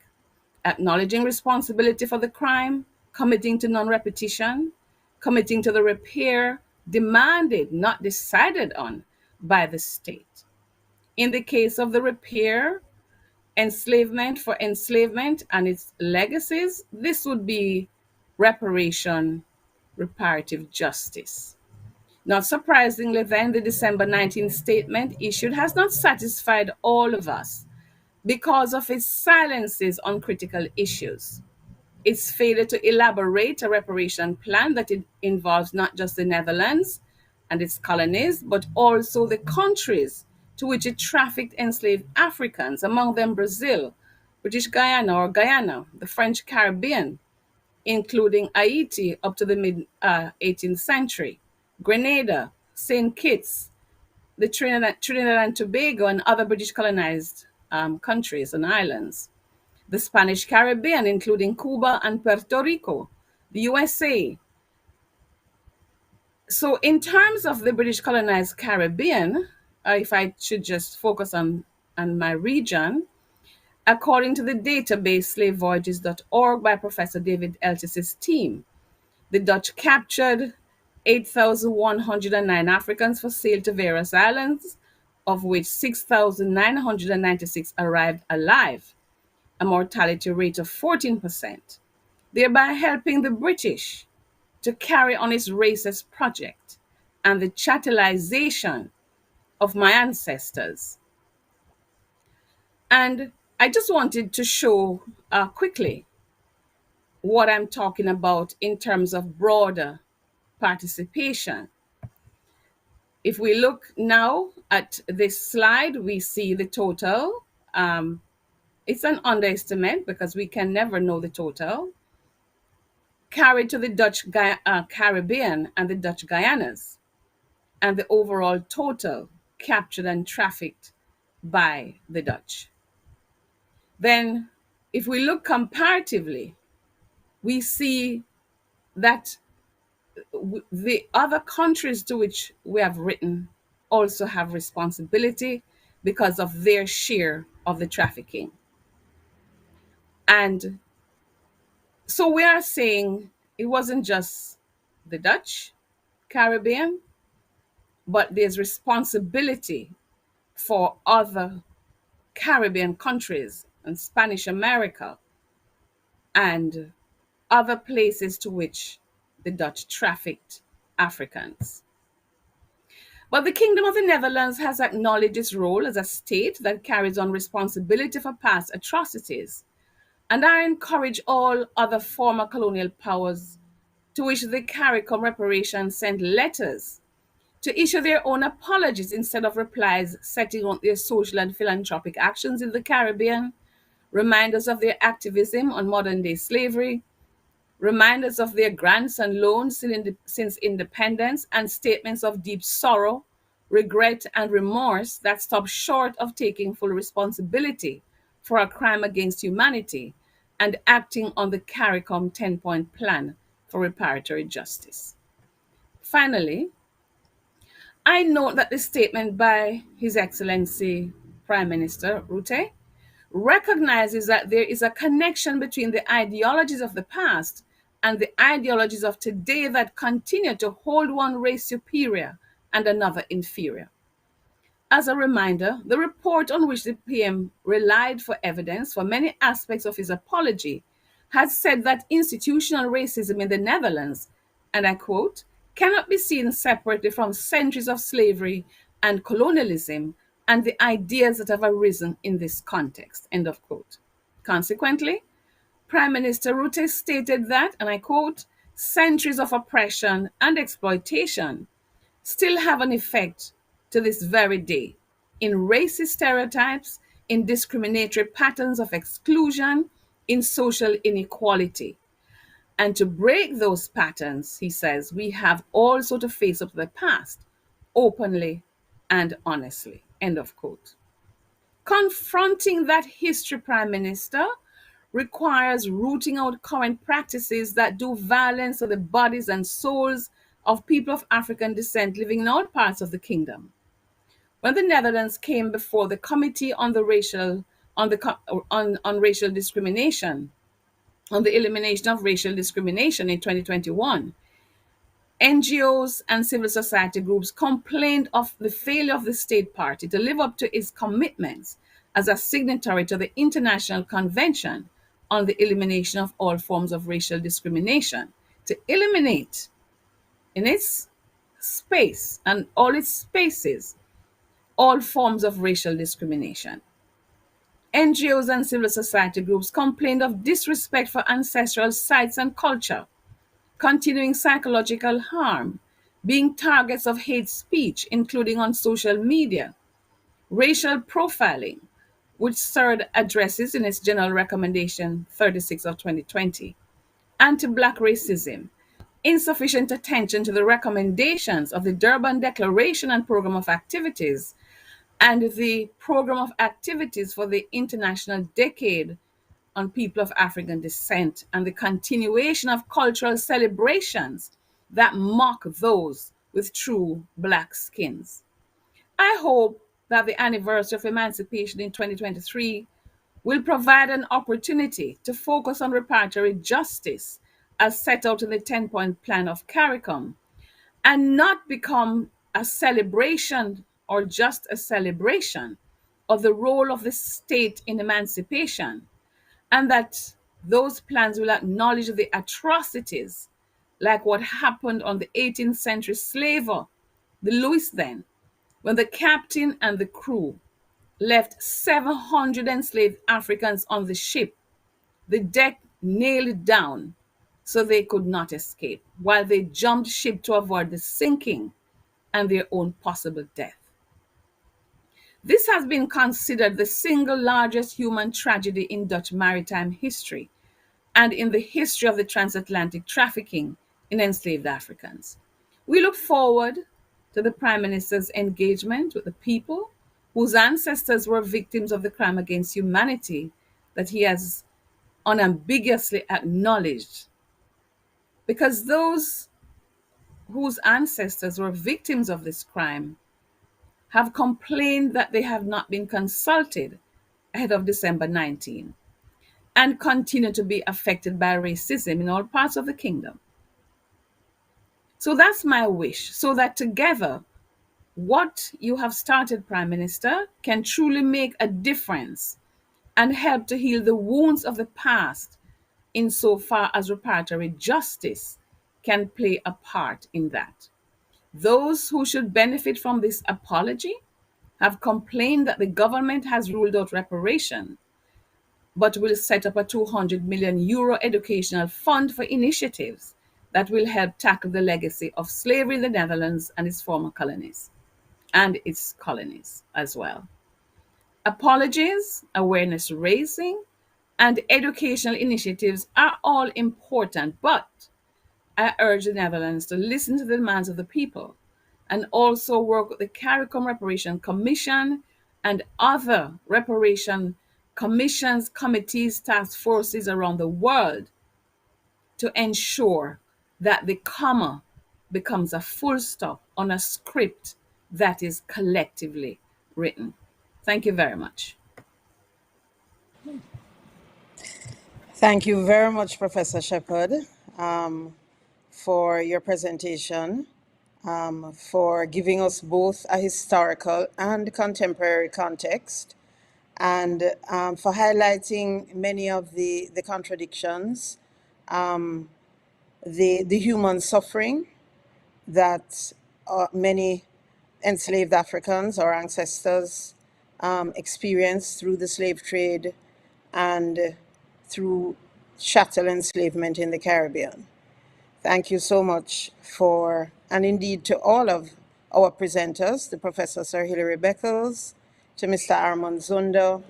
acknowledging responsibility for the crime, committing to non-repetition, committing to the repair demanded, not decided on, by the state. In the case of the repair, enslavement for enslavement and its legacies, this would be reparation, reparative justice. Not surprisingly, then, the December 19th statement issued has not satisfied all of us because of its silences on critical issues. Its failure to elaborate a reparation plan that it involves not just the Netherlands and its colonies, but also the countries to which it trafficked enslaved Africans, among them Brazil, British Guyana or Guyana, the French Caribbean, including Haiti up to the mid 18th century, Grenada, St. Kitts, the Trinidad and Tobago, and other British colonized countries and islands, the Spanish Caribbean, including Cuba and Puerto Rico, the USA. So, in terms of the British colonized Caribbean, if I should just focus on my region, according to the database slavevoyages.org by Professor David Eltis's team, the Dutch captured 8,109 Africans for sale to various islands, of which 6,996 arrived alive, a mortality rate of 14%, thereby helping the British to carry on its racist project and the chattelization of my ancestors. And I just wanted to show quickly what I'm talking about in terms of broader participation. If we look now at this slide, we see the total. It's an underestimate because we can never know the total, carried to the Dutch Caribbean and the Dutch Guyanas, and the overall total captured and trafficked by the Dutch. Then, if we look comparatively, we see that the other countries to which we have written also have responsibility because of their share of the trafficking. And so we are saying it wasn't just the Dutch Caribbean, but there's responsibility for other Caribbean countries and Spanish America and other places to which the Dutch trafficked Africans. But the Kingdom of the Netherlands has acknowledged its role as a state that carries on responsibility for past atrocities, and I encourage all other former colonial powers to which the CARICOM reparations sent letters to issue their own apologies instead of replies setting out their social and philanthropic actions in the Caribbean, reminders of their activism on modern-day slavery, reminders of their grants and loans since independence, and statements of deep sorrow, regret, and remorse that stop short of taking full responsibility for a crime against humanity and acting on the CARICOM 10-point plan for reparatory justice. Finally, I note that the statement by His Excellency Prime Minister Rutte recognizes that there is a connection between the ideologies of the past and the ideologies of today that continue to hold one race superior and another inferior. As a reminder, the report on which the PM relied for evidence for many aspects of his apology has said that institutional racism in the Netherlands, and I quote, cannot be seen separately from centuries of slavery and colonialism and the ideas that have arisen in this context, end of quote. Consequently, Prime Minister Rutte stated that, and I quote, centuries of oppression and exploitation still have an effect to this very day in racist stereotypes, in discriminatory patterns of exclusion, in social inequality. And to break those patterns, he says, we have also to face up to the past openly and honestly, end of quote. Confronting that history, Prime Minister, requires rooting out current practices that do violence to the bodies and souls of people of African descent living in all parts of the kingdom. When the Netherlands came before the Committee on the Racial Discrimination, on the elimination of racial discrimination in 2021, NGOs and civil society groups complained of the failure of the state party to live up to its commitments as a signatory to the International Convention on the Elimination of All Forms of Racial Discrimination, to eliminate in its space and all its spaces all forms of racial discrimination. NGOs and civil society groups complained of disrespect for ancestral sites and culture, continuing psychological harm, being targets of hate speech, including on social media, racial profiling, which CERD addresses in its General Recommendation 36 of 2020, anti-Black racism, insufficient attention to the recommendations of the Durban Declaration and Program of Activities, and the Program of Activities for the International Decade on People of African Descent, and the continuation of cultural celebrations that mock those with true Black skins. I hope that the anniversary of emancipation in 2023 will provide an opportunity to focus on reparatory justice as set out in the 10-point plan of CARICOM, and not become a celebration or just a celebration of the role of the state in emancipation, and that those plans will acknowledge the atrocities like what happened on the 18th century slaver, the Louis then, when the captain and the crew left 700 enslaved Africans on the ship, the deck nailed down so they could not escape, while they jumped ship to avoid the sinking and their own possible death. This has been considered the single largest human tragedy in Dutch maritime history and in the history of the transatlantic trafficking in enslaved Africans. We look forward to the Prime Minister's engagement with the people whose ancestors were victims of the crime against humanity that he has unambiguously acknowledged, because those whose ancestors were victims of this crime have complained that they have not been consulted ahead of December 19 and continue to be affected by racism in all parts of the kingdom. So that's my wish, so that together, what you have started, Prime Minister, can truly make a difference and help to heal the wounds of the past, insofar as reparatory justice can play a part in that. Those who should benefit from this apology have complained that the government has ruled out reparation, but will set up a 200 million euro educational fund for initiatives that will help tackle the legacy of slavery in the Netherlands and its former colonies, and its colonies as well. Apologies, awareness raising, and educational initiatives are all important, but I urge the Netherlands to listen to the demands of the people and also work with the CARICOM Reparation Commission and other reparation commissions, committees, task forces around the world to ensure that the comma becomes a full stop on a script that is collectively written. Thank you very much. Thank you very much, Professor Shepherd, for your presentation, for giving us both a historical and contemporary context, and for highlighting many of the contradictions, the human suffering that many enslaved Africans or ancestors experienced through the slave trade and through chattel enslavement in the Caribbean. Thank you so much for, and indeed to all of our presenters, to Professor Sir Hillary Beckles, to Mr. Armand Zundo,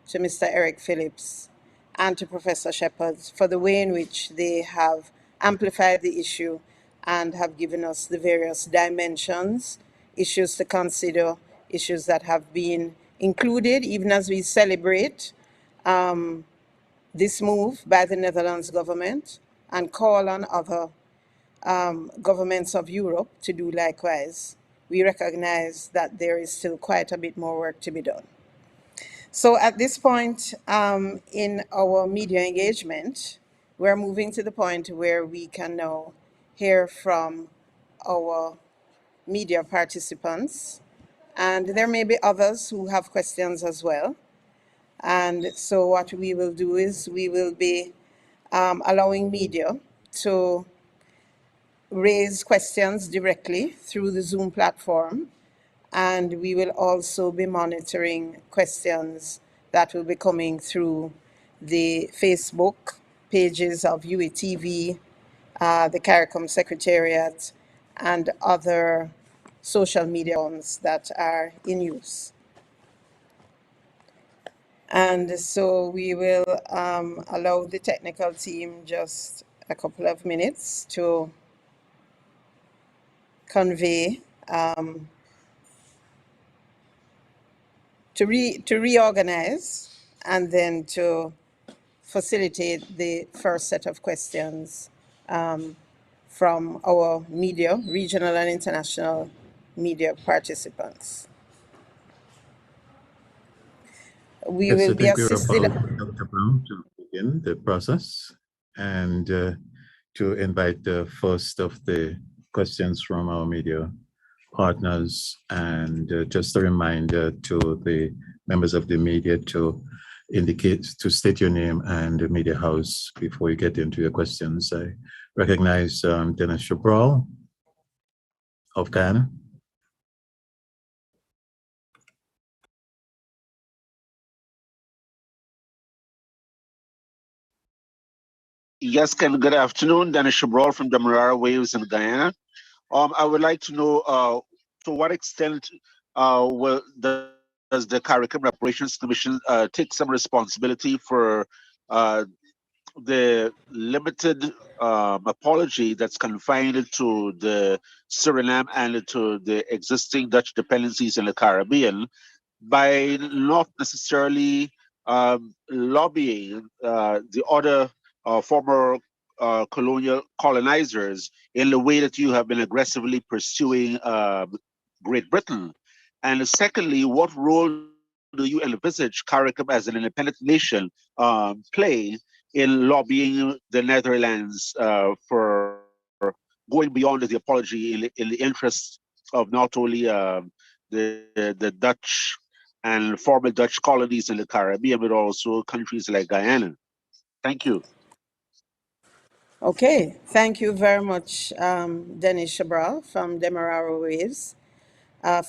to Mr. Eric Phillips, and to Professor Shepherd for the way in which they have amplified the issue and have given us the various dimensions, issues to consider, issues that have been included, even as we celebrate this move by the Netherlands government and call on other governments of Europe to do likewise. We recognize that there is still quite a bit more work to be done. So at this point in our media engagement, we're moving to the point where we can now hear from our media participants, and there may be others who have questions as well. And so what we will do is we will be allowing media to raise questions directly through the Zoom platform, and we will also be monitoring questions that will be coming through the Facebook pages of UATV, the CARICOM Secretariat, and other social media ones that are in use. And so we will allow the technical team just a couple of minutes to convey, to reorganize, and then to facilitate the first set of questions from our media, regional and international media participants. We Yes, will I be think we're assisted. about, Dr. Brown, to begin the process and to invite the first of the questions from our media partners. And just a reminder to the members of the media to state your name and the media house before you get into your questions. I recognize Dennis Chabral of Ghana. Yes, Ken, good afternoon. Dennis Chabral from Demerara Waves in Guyana. I would like to know to what extent does the CARICOM Reparations Commission take some responsibility for the limited apology that's confined to the Suriname and to the existing Dutch dependencies in the Caribbean by not necessarily lobbying the other former colonial colonizers in the way that you have been aggressively pursuing Great Britain? And secondly, what role do you envisage CARICOM as an independent nation play in lobbying the Netherlands for going beyond the apology in the interests of not only the Dutch and former Dutch colonies in the Caribbean, but also countries like Guyana? Thank you. Okay, thank you very much, Dennis Chabral from Demerara Waves.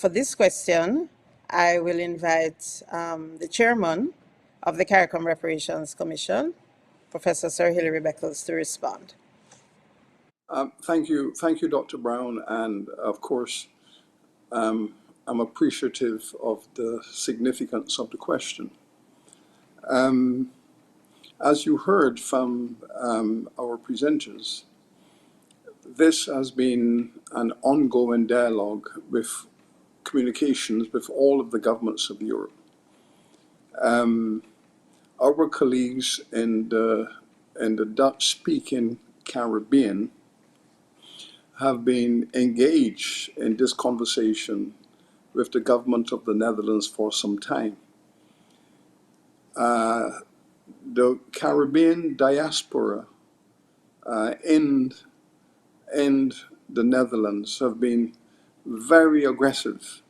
For this question, I will invite the chairman of the CARICOM Reparations Commission, Professor Sir Hillary Beckles, to respond. Thank you, Dr. Brown, and of course, I'm appreciative of the significance of the question. As you heard from our presenters, this has been an ongoing dialogue with communications with all of the governments of Europe. Our colleagues in the Dutch-speaking Caribbean have been engaged in this conversation with the government of the Netherlands for some time. The Caribbean diaspora in the Netherlands have been very aggressive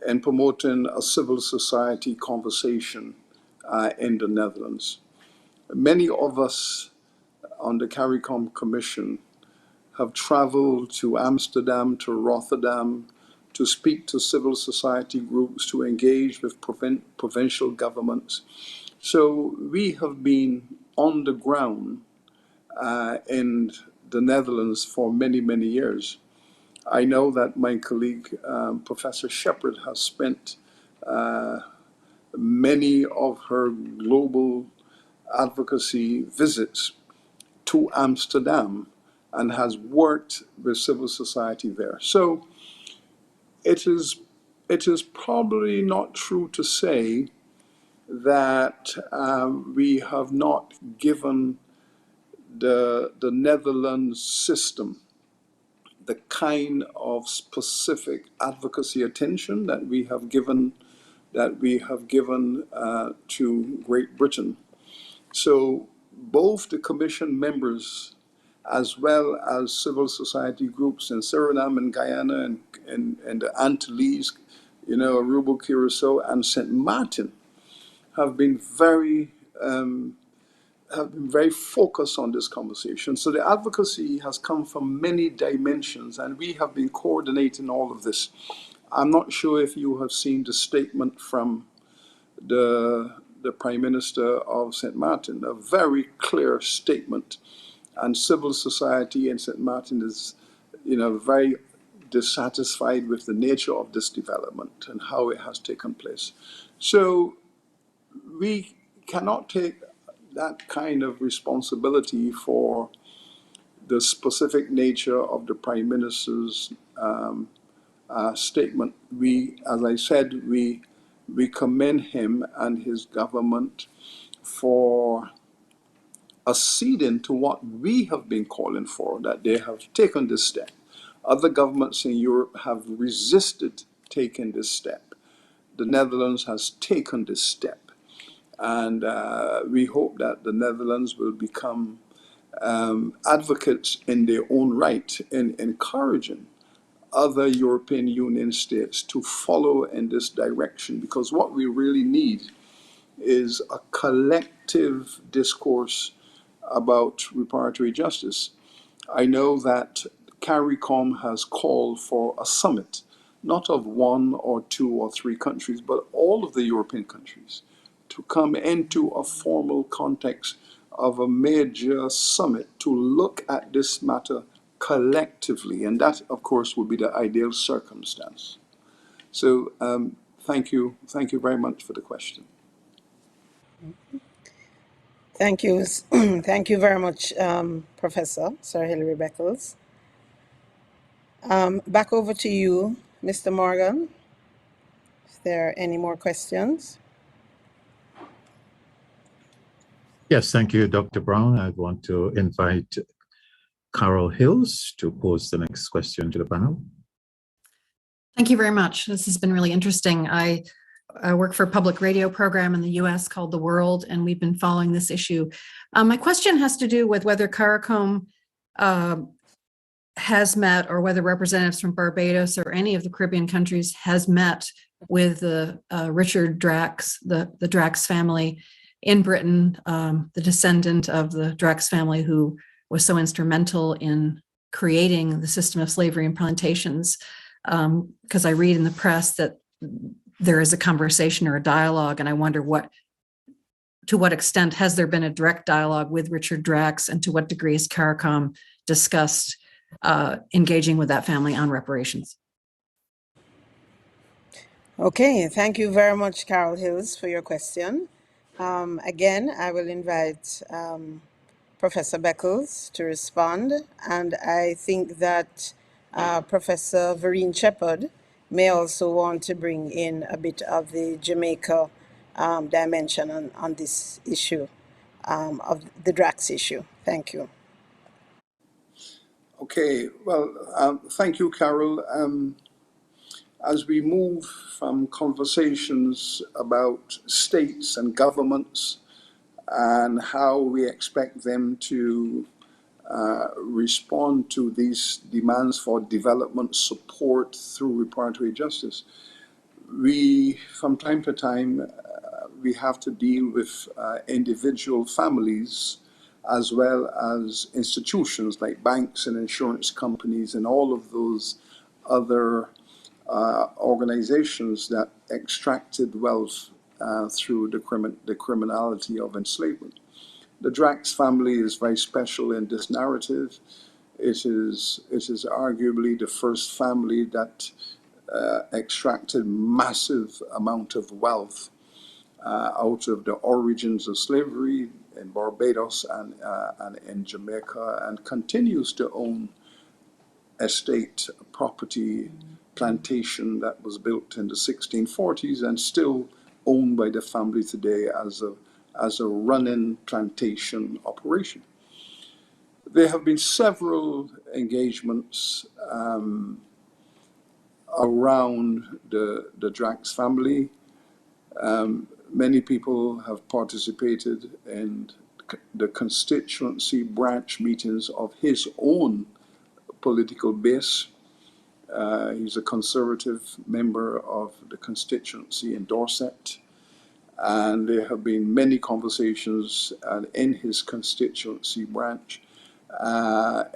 in promoting a civil society conversation in the Netherlands. Many of us on the CARICOM Commission have traveled to Amsterdam, to Rotterdam, to speak to civil society groups, to engage with provincial governments. So we have been on the ground in the Netherlands for many, many years. I know that my colleague, Professor Shepherd, has spent many of her global advocacy visits to Amsterdam and has worked with civil society there. So it is probably not true to say that we have not given the Netherlands system the kind of specific advocacy attention that we have given to Great Britain. So both the Commission members as well as civil society groups in Suriname and Guyana and the Antilles, Aruba, Curacao, and St. Martin have been very focused on this conversation. So the advocacy has come from many dimensions, and we have been coordinating all of this. I'm not sure if you have seen the statement from the Prime Minister of St. Martin, a very clear statement. And civil society in St. Martin is, very dissatisfied with the nature of this development and how it has taken place. So we cannot take that kind of responsibility for the specific nature of the Prime Minister's statement. As I said, we commend him and his government for acceding to what we have been calling for, that they have taken this step. Other governments in Europe have resisted taking this step. The Netherlands has taken this step. And we hope that the Netherlands will become advocates in their own right in encouraging other European Union states to follow in this direction, because what we really need is a collective discourse about reparatory justice. I know that CARICOM has called for a summit, not of 1 or 2 or 3 countries, but all of the European countries, to come into a formal context of a major summit to look at this matter collectively. And that, of course, would be the ideal circumstance. So thank you. Thank you very much for the question. Thank you. Thank you very much, Professor Sir Hillary Beckles. Back over to you, Mr. Morgan. Is there any more questions? Yes, thank you, Dr. Brown. I want to invite Carol Hills to pose the next question to the panel. Thank you very much. This has been really interesting. I work for a public radio program in the US called The World, and we've been following this issue. My question has to do with whether CARICOM has met, or whether representatives from Barbados or any of the Caribbean countries has met with the Richard Drax, the Drax family in Britain, the descendant of the Drax family who was so instrumental in creating the system of slavery and plantations. Because I read in the press that there is a conversation or a dialogue, and I wonder to what extent has there been a direct dialogue with Richard Drax, and to what degree has CARICOM discussed engaging with that family on reparations? Okay, thank you very much, Carol Hills, for your question. Again, I will invite Professor Beckles to respond, and I think that Professor Verene Shepherd may also want to bring in a bit of the Jamaica dimension on this issue, of the Drax issue. Thank you. Okay, well, thank you, Carol. As we move from conversations about states and governments and how we expect them to respond to these demands for development support through reparatory justice, from time to time, we have to deal with individual families as well as institutions like banks and insurance companies and all of those other organizations that extracted wealth through the criminality of enslavement. The Drax family is very special in this narrative. It is arguably the first family that extracted massive amount of wealth out of the origins of slavery in Barbados and in Jamaica, and continues to own estate property plantation that was built in the 1640s and still owned by the family today as a running plantation operation. There have been several engagements around the Drax family. Many people have participated in the constituency branch meetings of his own political base. He's a conservative member of the constituency in Dorset, and there have been many conversations in his constituency branch,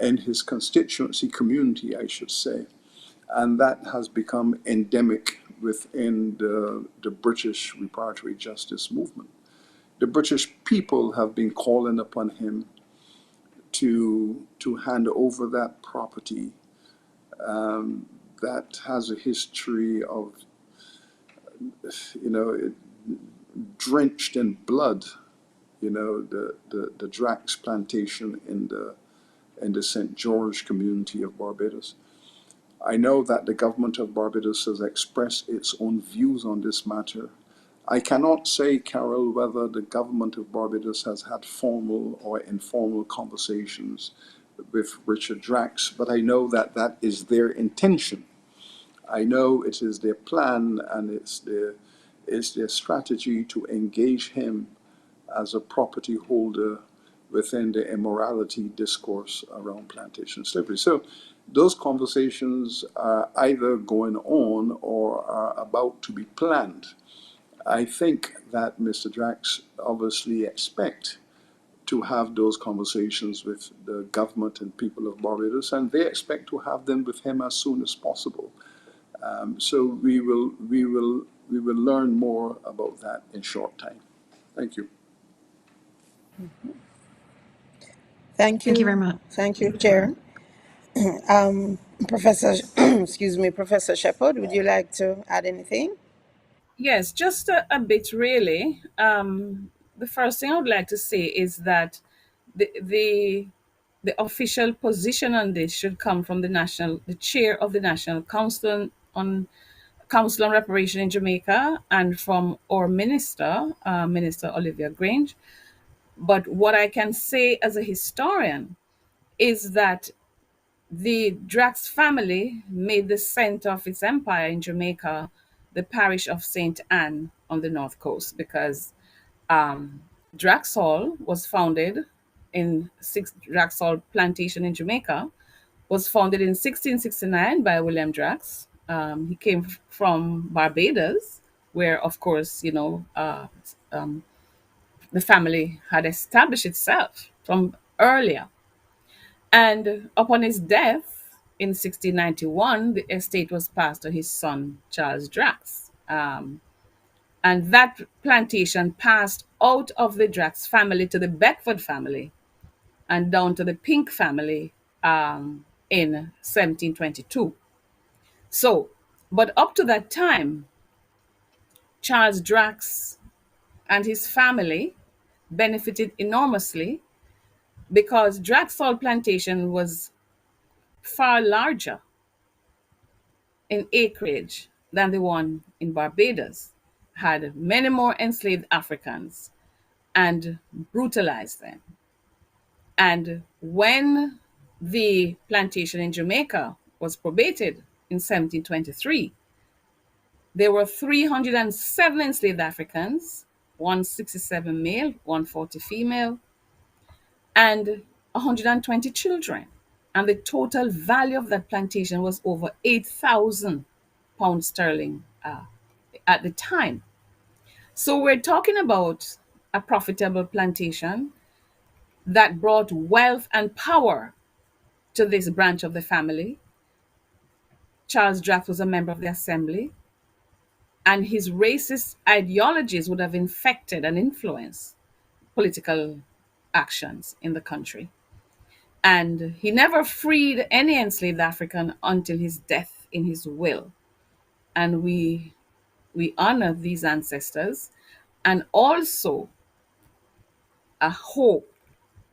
in his constituency community, I should say, and that has become endemic within the British reparatory justice movement. The British people have been calling upon him to hand over that property that has a history of, drenched in blood, the Drax plantation in the St. George community of Barbados. I know that the government of Barbados has expressed its own views on this matter. I cannot say, Carol, whether the government of Barbados has had formal or informal conversations with Richard Drax, but I know that that is their intention. I know it is their plan, and it's their strategy to engage him as a property holder within the immorality discourse around plantation slavery. So those conversations are either going on or are about to be planned. I think that Mr. Drax obviously expect to have those conversations with the government and people of Barbados, and they expect to have them with him as soon as possible. So we will learn more about that in short time. Thank you. Thank you. Thank you very much. Thank you, Chair. Professor, Professor Shepherd, would you like to add anything? Yes, just a bit really. The first thing I would like to say is that the official position on this should come from the chair of the National Council on Reparation in Jamaica, and from our minister, Minister Olivia Grange. But what I can say as a historian is that the Drax family made the center of its empire in Jamaica the parish of St. Anne on the North Coast, because Drax Hall was founded Drax Hall Plantation in Jamaica was founded in 1669 by William Drax. He came from Barbados, where, of course, the family had established itself from earlier. And upon his death in 1691, the estate was passed to his son, Charles Drax. And that plantation passed out of the Drax family to the Beckford family and down to the Pink family in 1722. So, but up to that time, Charles Drax and his family benefited enormously because Drax Hall Plantation was far larger in acreage than the one in Barbados, had many more enslaved Africans and brutalized them. And when the plantation in Jamaica was probated in 1723, there were 307 enslaved Africans, 167 male, 140 female, and 120 children. And the total value of that plantation was over 8,000 pounds sterling at the time. So we're talking about a profitable plantation that brought wealth and power to this branch of the family. Charles Drax was a member of the assembly, and his racist ideologies would have infected and influenced political actions in the country. And he never freed any enslaved African until his death in his will. And we honor these ancestors, and also a hope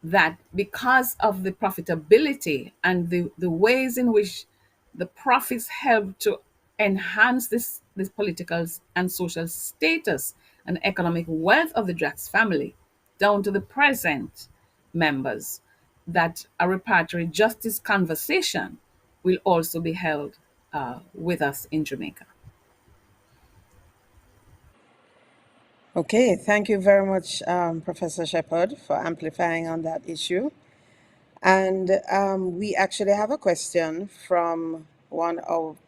that because of the profitability and the ways in which the profits help to enhance this political and social status and economic wealth of the Drax family down to the present members, that a reparatory justice conversation will also be held with us in Jamaica. Okay, thank you very much, Professor Shepherd, for amplifying on that issue. And we actually have a question from one of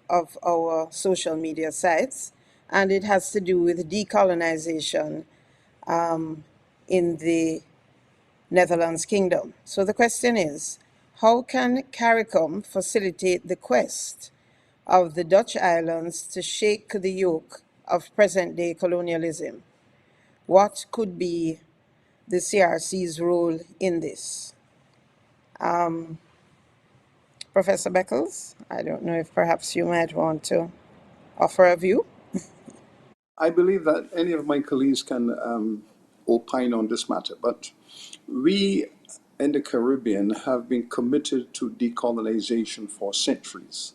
our social media sites, and it has to do with decolonization in the Netherlands Kingdom. So the question is, how can CARICOM facilitate the quest of the Dutch islands to shake the yoke of present-day colonialism? What could be the CRC's role in this? Professor Beckles, I don't know if perhaps you might want to offer a view. I believe that any of my colleagues can opine on this matter, but we in the Caribbean have been committed to decolonization for centuries.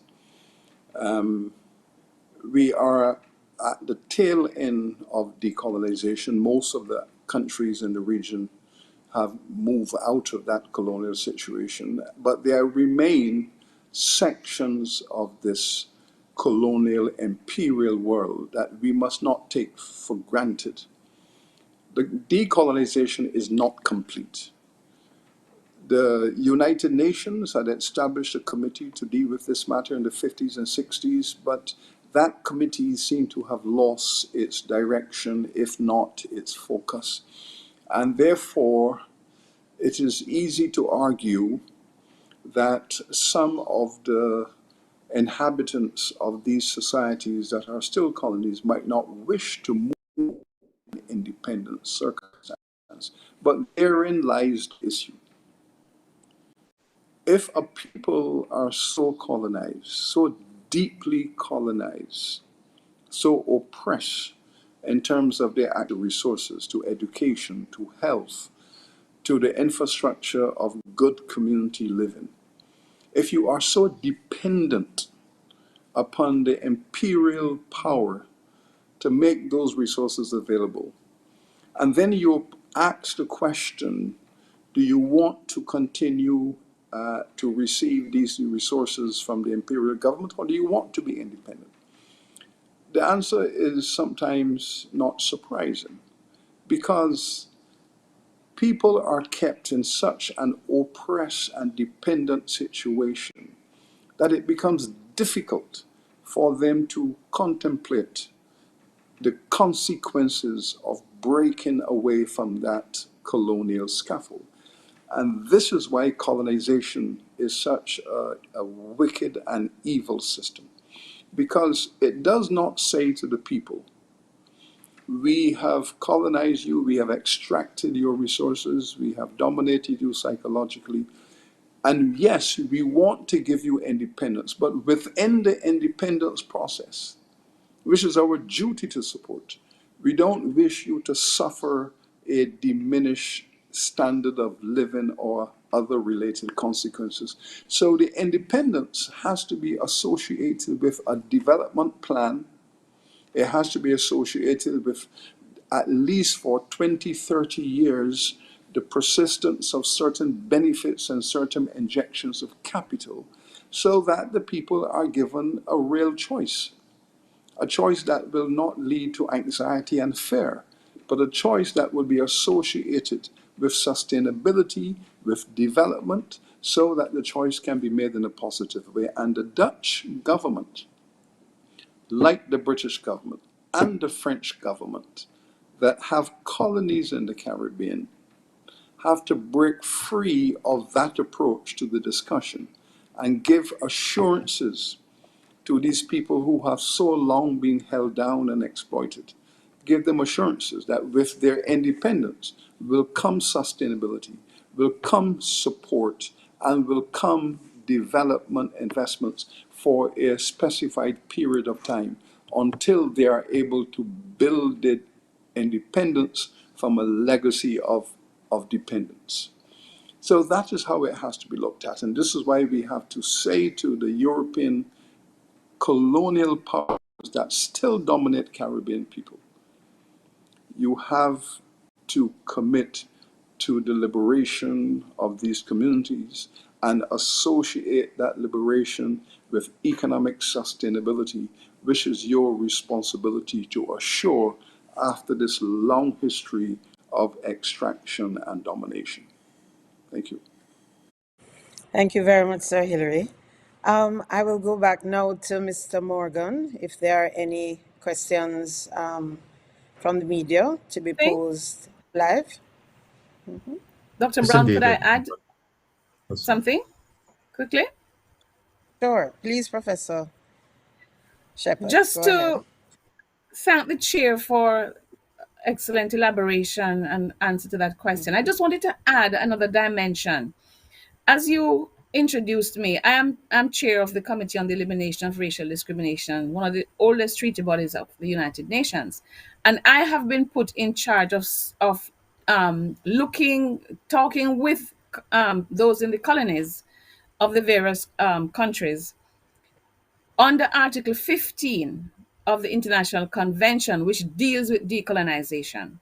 We are at the tail end of decolonization. Most of the countries in the region have moved out of that colonial situation, but there remain sections of this colonial imperial world that we must not take for granted. The decolonization is not complete. The United Nations had established a committee to deal with this matter in the 50s and 60s, but that committee seemed to have lost its direction, if not its focus. And therefore, it is easy to argue that some of the inhabitants of these societies that are still colonies might not wish to move in independent circumstances. But therein lies the issue. If a people are so colonized, so deeply colonized, so oppressed in terms of their actual resources to education, to health, to the infrastructure of good community living, if you are so dependent upon the imperial power to make those resources available, and then you ask the question, do you want to continue to receive these resources from the imperial government, or do you want to be independent? The answer is sometimes not surprising, because people are kept in such an oppressed and dependent situation that it becomes difficult for them to contemplate the consequences of breaking away from that colonial scaffold. And this is why colonization is such a wicked and evil system, because it does not say to the people, we have colonized you, we have extracted your resources, we have dominated you psychologically, and yes, we want to give you independence, but within the independence process, which is our duty to support, we don't wish you to suffer a diminished standard of living or other related consequences. So the independence has to be associated with a development plan. It has to be associated with, at least for 20, 30 years, the persistence of certain benefits and certain injections of capital, so that the people are given a real choice. A choice that will not lead to anxiety and fear, but a choice that will be associated with sustainability, with development, so that the choice can be made in a positive way. And the Dutch government, like the British government and the French government, that have colonies in the Caribbean, have to break free of that approach to the discussion and give assurances to these people who have so long been held down and exploited. Give them assurances that with their independence will come sustainability, will come support, and will come development investments for a specified period of time until they are able to build the independence from a legacy of dependence. So that is how it has to be looked at. And this is why we have to say to the European colonial powers that still dominate Caribbean people, you have to commit to the liberation of these communities and associate that liberation with economic sustainability, which is your responsibility to assure after this long history of extraction and domination. Thank you. Thank you very much, Sir Hillary. I will go back now to Mr. Morgan, if there are any questions from the media to be Thing, posed live. Dr. Yes, Brown, could indeed. I add something quickly? Sure, please, Professor Shepherd, Just go ahead. to thank the chair for excellent elaboration and answer to that question. I just wanted to add another dimension. As you introduced me, I'm chair of the Committee on the Elimination of Racial Discrimination, one of the oldest treaty bodies of the United Nations, and I have been put in charge of talking with those in the colonies of the various countries under Article 15 of the International Convention, which deals with decolonization.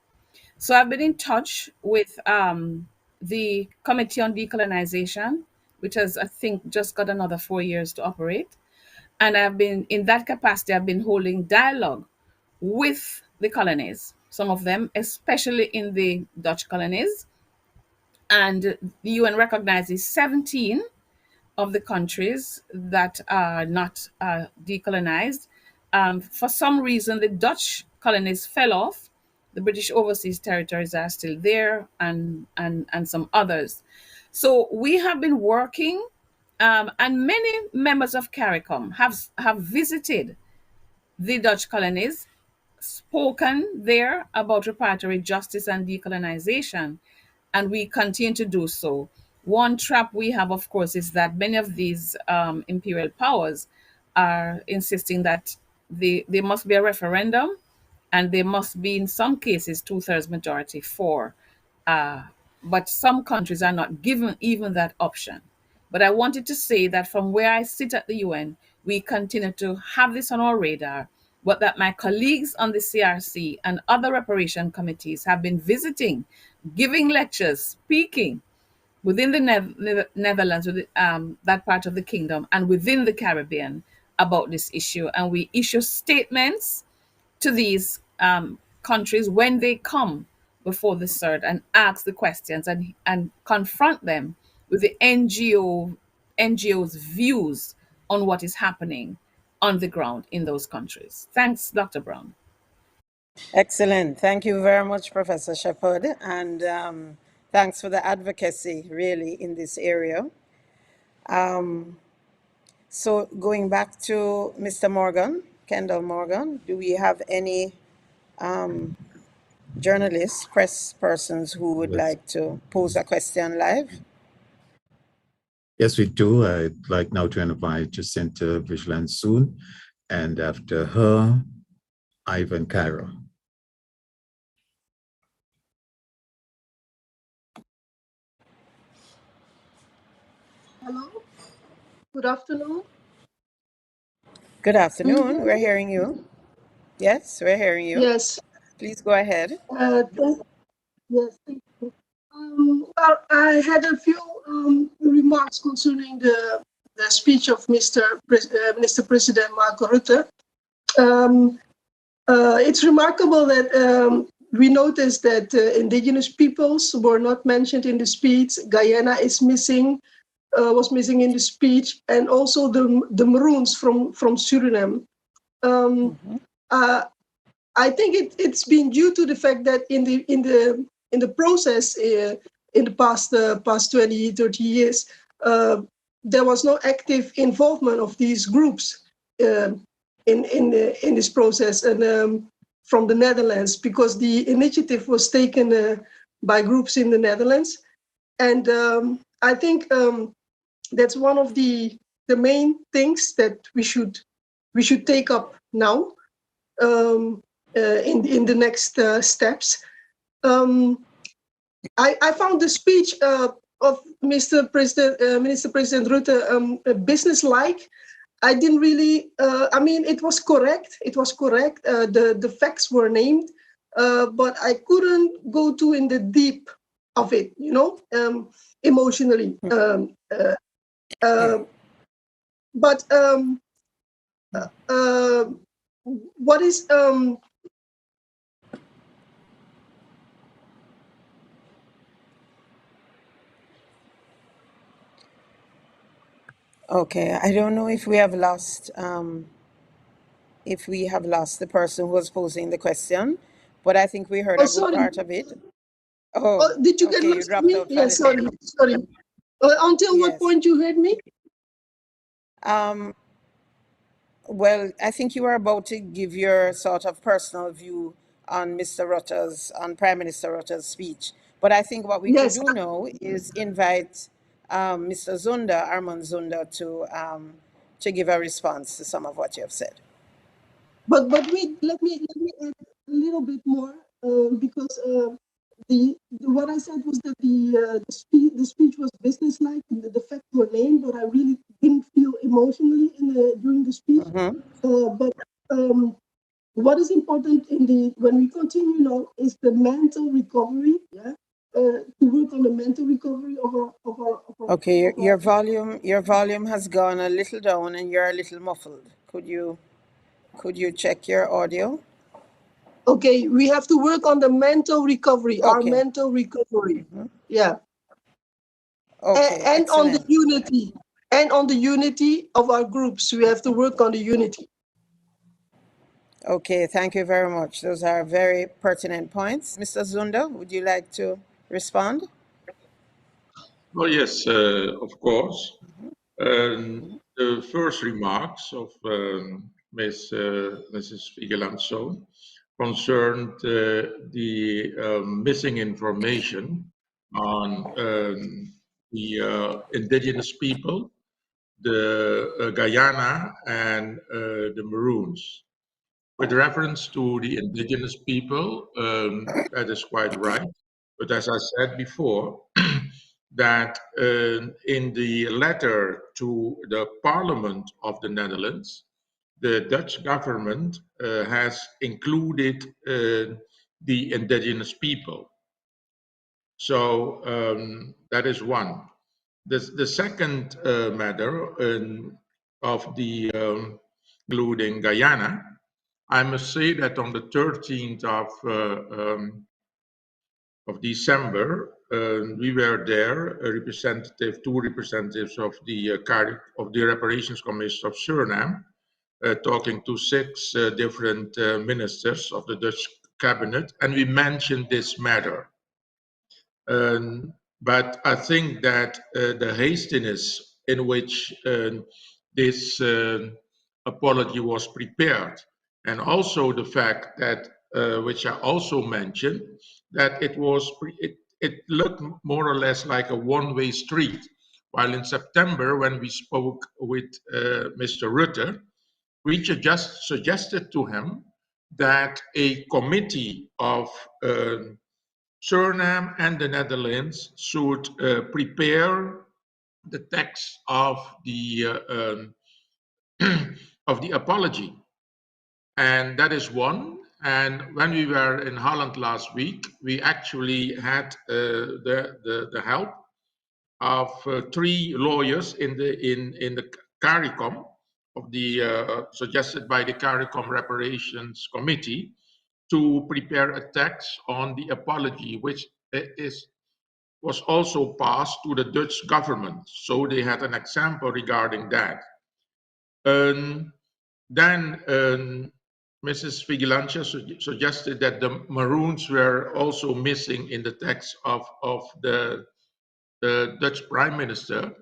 So I've been in touch with the Committee on Decolonization, which has, I think, just got another 4 years to operate. And I've been, in that capacity, I've been holding dialogue with the colonies, some of them, especially in the Dutch colonies. And the UN recognizes 17 of the countries that are not decolonized. For some reason, the Dutch colonies fell off. The British overseas territories are still there, and some others. So we have been working, and many members of CARICOM have visited the Dutch colonies, spoken there about reparatory justice and decolonization, and we continue to do so. One trap we have, of course, is that many of these imperial powers are insisting that there must be a referendum, and there must be, in some cases, 2/3 majority for. But some countries are not given even that option. But I wanted to say that from where I sit at the UN, we continue to have this on our radar, but that my colleagues on the CRC and other reparation committees have been visiting, giving lectures, speaking within the Netherlands, that part of the kingdom, and within the Caribbean about this issue. And we issue statements to these countries when they come before the CERD and ask the questions and confront them with the NGO's views on what is happening on the ground in those countries. Thanks, Dr. Brown. Excellent. Thank you very much, Professor Shepherd, and thanks for the advocacy, really, in this area. So going back to Mr. Morgan, Kendall Morgan, do we have any journalists, press persons who would Yes. like to pose a question live? Yes, we do. I'd like now to invite Jacinta Vigilance soon, and after her, Ivan Cairo. Hello, good afternoon. Good afternoon. We're hearing you. Yes, we're hearing you. Yes, Please go ahead. yes, thank you. Well, I had a few remarks concerning the speech of Minister President Marco Rutte. It's remarkable that we noticed that indigenous peoples were not mentioned in the speech. Guyana is missing, was missing in the speech, and also the Maroons from Suriname. I think it's been due to the fact that in the process in the past 20, 30 years, there was no active involvement of these groups in this process, and from the Netherlands, because the initiative was taken by groups in the Netherlands, and I think that's one of the main things that we should take up now. In the next steps. I found the speech of Minister President Rutte business-like. I didn't really, I mean, it was correct. It was correct. The facts were named, but I couldn't go too in the deep of it, you know, emotionally. But what is Okay, I don't know if we have lost the person who was posing the question, but I think we heard Oh, a good sorry. part of it. Oh, Oh, did you get okay, my you dropped screen? out for a Yes, little sorry, bit. sorry. Until what Yes. point you heard me? Well, I think you were about to give your sort of personal view on Prime Minister Rutter's speech. But I think what we could Yes, do now is invite Mr. Zunda, Armand Zunda, to give a response to some of what you have said. but wait, let me add a little bit more because what I said was that the speech was businesslike and the facts were named, but I really didn't feel emotionally during the speech. Mhm. But what is important when we continue now is the mental recovery. Yeah, to work on the mental recovery of our Okay, of our your volume has gone a little down and you're a little muffled. Could you check your audio? Okay, we have to work on the mental recovery, our Okay. mental recovery. Yeah. Okay, And on the excellent. unity of our groups. We have to work on the unity. Okay, thank you very much. Those are very pertinent points. Mr. Zunda, would you like to respond? Well, yes, of course. The first remarks of Mrs. Vigelandso concerned the missing information on the indigenous people, the Guyana, and the Maroons. With reference to the indigenous people, that is quite right. But as I said before, that in the letter to the Parliament of the Netherlands, the Dutch government has included the indigenous people. So that is one. The second matter of the including Guyana, I must say that on the 13th of December, we were there, two representatives of the Reparations Commission of Suriname, talking to six different ministers of the Dutch cabinet, and we mentioned this matter. But I think that the hastiness in which this apology was prepared, and also the fact that, which I also mentioned, that it looked more or less like a one-way street. While in September, when we spoke with Mr. Rutte, we just suggested to him that a committee of Suriname and the Netherlands should prepare the text of the of the apology, and that is one. And when we were in Holland last week, we actually had the help of three lawyers in the CARICOM of the suggested by the CARICOM Reparations Committee to prepare a text on the apology, which was also passed to the Dutch government. So they had an example regarding that. Then Mrs. Vigilancia suggested that the Maroons were also missing in the text of the Dutch Prime Minister.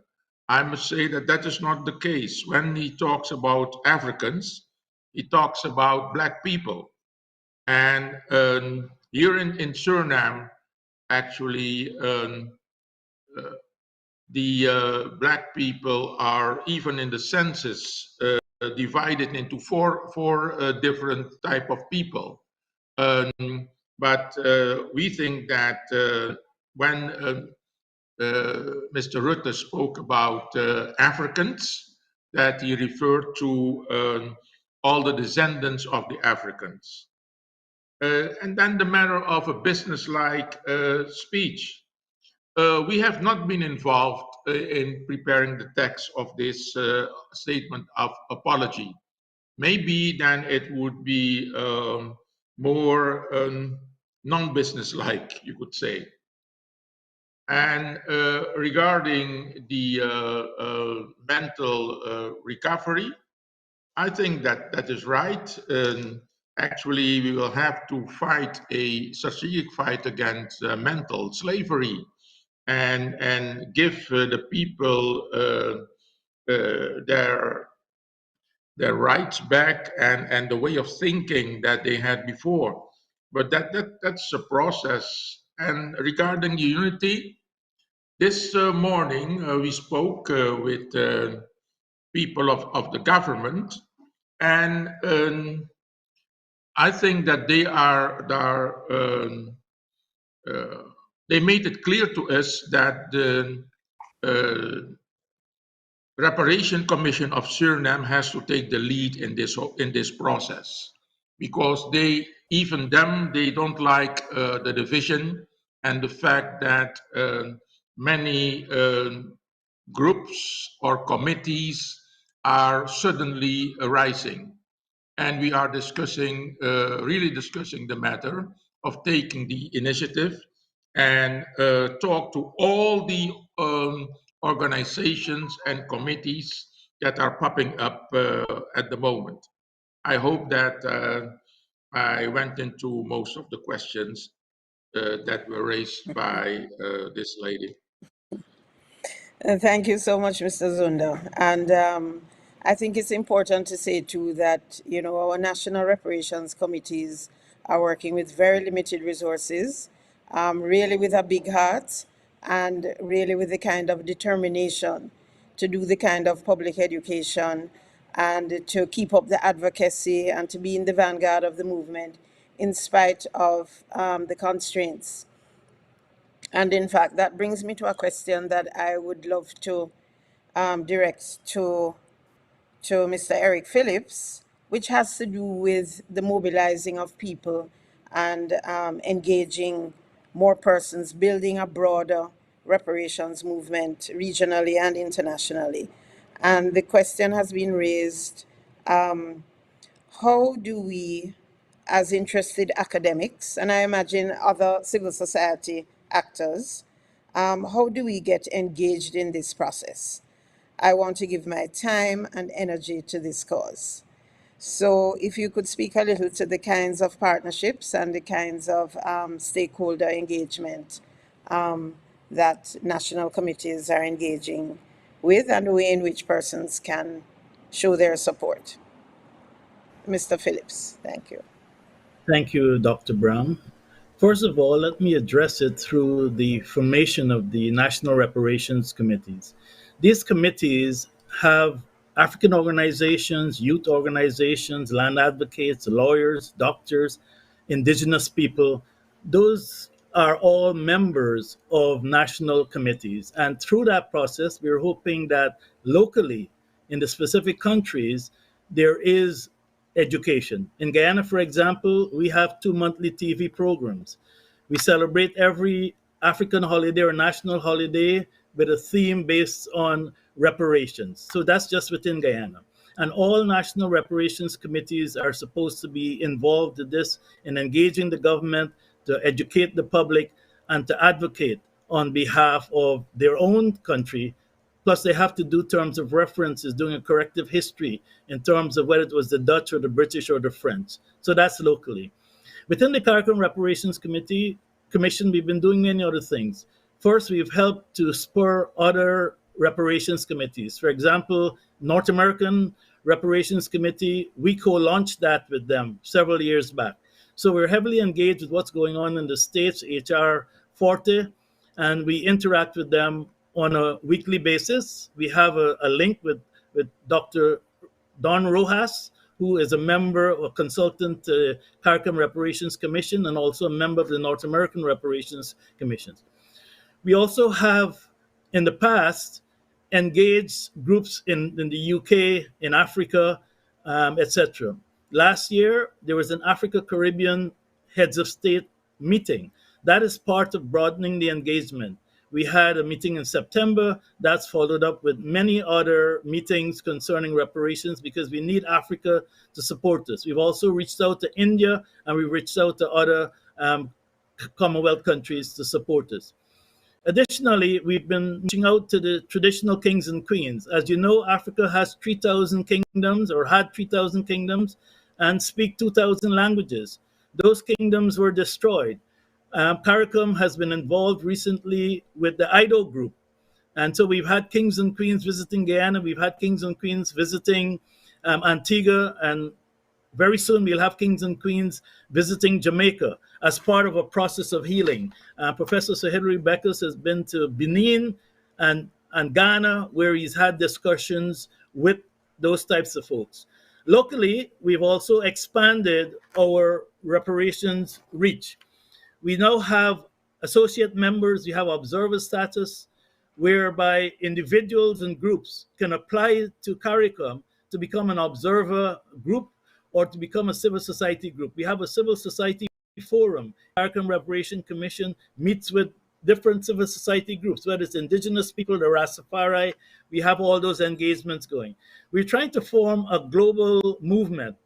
I must say that that is not the case. When he talks about Africans, he talks about Black people. And here in Suriname, actually, the Black people are, even in the census, divided into four different type of people. But we think that when Mr. Rutte spoke about Africans, that he referred to all the descendants of the Africans. And then the matter of a business-like speech. We have not been involved in preparing the text of this statement of apology. Maybe then it would be more non-business-like, you could say. And regarding the mental recovery, I think that that is right. Actually, we will have to fight a strategic fight against mental slavery and give the people their rights back and the way of thinking that they had before. But that's a process. And regarding unity, this morning we spoke with people of the government, and I think that they made it clear to us that the uh, Reparation Commission of Suriname has to take the lead in this process, because they don't like the division and the fact that many groups or committees are suddenly arising, and we are really discussing the matter of taking the initiative and talk to all the organizations and committees that are popping up at the moment. I hope that I went into most of the questions that were raised by this lady. Thank you so much, Mr. Zundo. And I think it's important to say too that our national reparations committees are working with very limited resources, really with a big heart, and really with the kind of determination to do the kind of public education and to keep up the advocacy and to be in the vanguard of the movement in spite of the constraints. And in fact, that brings me to a question that I would love to direct to Mr. Eric Phillips, which has to do with the mobilizing of people and engaging more persons, building a broader reparations movement regionally and internationally. And the question has been raised, how do we, as interested academics, and I imagine other civil society actors, how do we get engaged in this process? I want to give my time and energy to this cause. So if you could speak a little to the kinds of partnerships and the kinds of stakeholder engagement that national committees are engaging with, and the way in which persons can show their support. Mr. Phillips, thank you. Thank you, Dr. Brown. First of all, let me address it through the formation of the National Reparations Committees. These committees have African organizations, youth organizations, land advocates, lawyers, doctors, indigenous people. Those are all members of national committees. And through that process, we're hoping that locally in the specific countries, there is education. In Guyana, for example, we have 2 monthly TV programs. We celebrate every African holiday or national holiday with a theme based on reparations. So that's just within Guyana. And all national reparations committees are supposed to be involved in this, in engaging the government to educate the public and to advocate on behalf of their own country. Plus, they have to do terms of references, doing a corrective history in terms of whether it was the Dutch or the British or the French. So that's locally. Within the CARICOM Reparations Commission, we've been doing many other things. First, we've helped to spur other reparations committees. For example, North American Reparations Committee, we co-launched that with them several years back. So we're heavily engaged with what's going on in the States, HR 40, and we interact with them on a weekly basis. We have a link with Dr. Don Rojas, who is a member or consultant to CARICOM Reparations Commission and also a member of the North American Reparations Commission. We also have, in the past, engaged groups in the UK, in Africa, etc. Last year, there was an Africa Caribbean Heads of State meeting. That is part of broadening the engagement. We had a meeting in September that's followed up with many other meetings concerning reparations because we need Africa to support us. We've also reached out to India and we've reached out to other Commonwealth countries to support us. Additionally, we've been reaching out to the traditional kings and queens. As you know, Africa has 3,000 kingdoms, or had 3,000 kingdoms, and speak 2,000 languages. Those kingdoms were destroyed. CARICOM has been involved recently with the IDO group. And so we've had kings and queens visiting Guyana, we've had kings and queens visiting Antigua, and very soon we'll have kings and queens visiting Jamaica as part of a process of healing. Professor Sir Hillary Beckles has been to Benin and Ghana, where he's had discussions with those types of folks. Locally, we've also expanded our reparations reach. We now have associate members, we have observer status, whereby individuals and groups can apply to CARICOM to become an observer group or to become a civil society group. We have a civil society forum. CARICOM Reparation Commission meets with different civil society groups, whether it's indigenous people, the Rastafari. We have all those engagements going. We're trying to form a global movement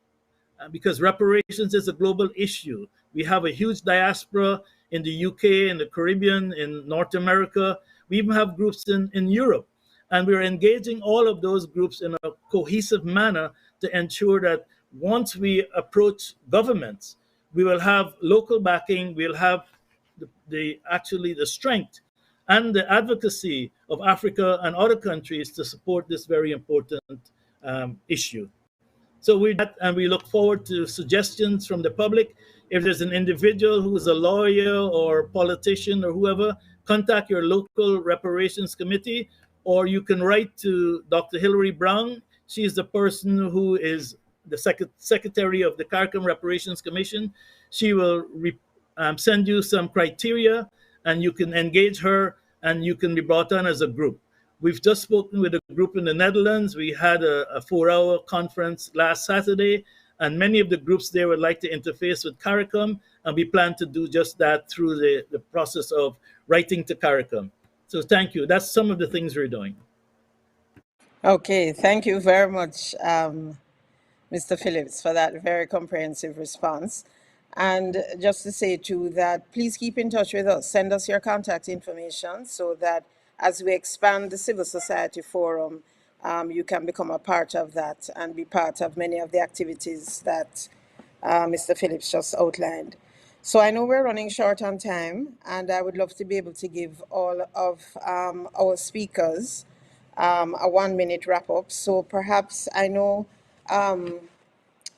because reparations is a global issue. We have a huge diaspora in the UK, in the Caribbean, in North America. We even have groups in Europe. And we're engaging all of those groups in a cohesive manner to ensure that once we approach governments, we will have local backing, we'll have the strength and the advocacy of Africa and other countries to support this very important issue. So we look forward to suggestions from the public. If there's an individual who is a lawyer or politician or whoever, contact your local reparations committee, or you can write to Dr. Hillary Brown. She is the person who is the secretary of the CARICOM Reparations Commission. She will send you some criteria, and you can engage her, and you can be brought on as a group. We've just spoken with a group in the Netherlands. We had a 4-hour conference last Saturday, and many of the groups there would like to interface with CARICOM, and we plan to do just that through the process of writing to CARICOM. So thank you. That's some of the things we're doing. Okay, thank you very much, Mr. Phillips, for that very comprehensive response. And just to say too that please keep in touch with us. Send us your contact information so that as we expand the Civil Society Forum, you can become a part of that and be part of many of the activities that Mr. Phillips just outlined. So I know we're running short on time, and I would love to be able to give all of our speakers a 1-minute wrap-up. So perhaps I know,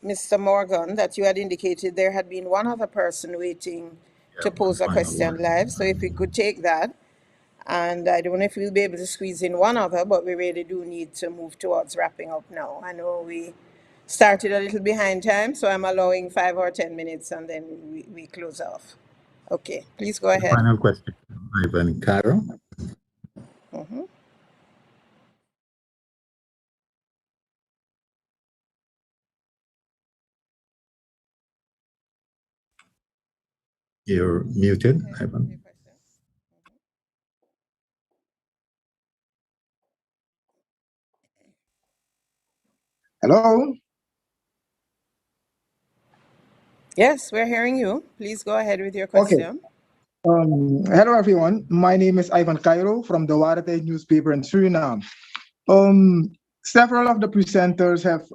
Mr. Morgan, that you had indicated there had been one other person waiting to pose a question live. So if we could take that. And I don't know if we'll be able to squeeze in one other, but we really do need to move towards wrapping up now. I know we started a little behind time, so I'm allowing 5 or 10 minutes, and then we close off. Okay, please go ahead. Final question, Ivan Caro. Mm-hmm. You're muted, Ivan. Hello? Yes, we're hearing you. Please go ahead with your question. Okay. Hello, everyone. My name is Ivan Cairo from the Watertijd newspaper in Suriname. Several of the presenters have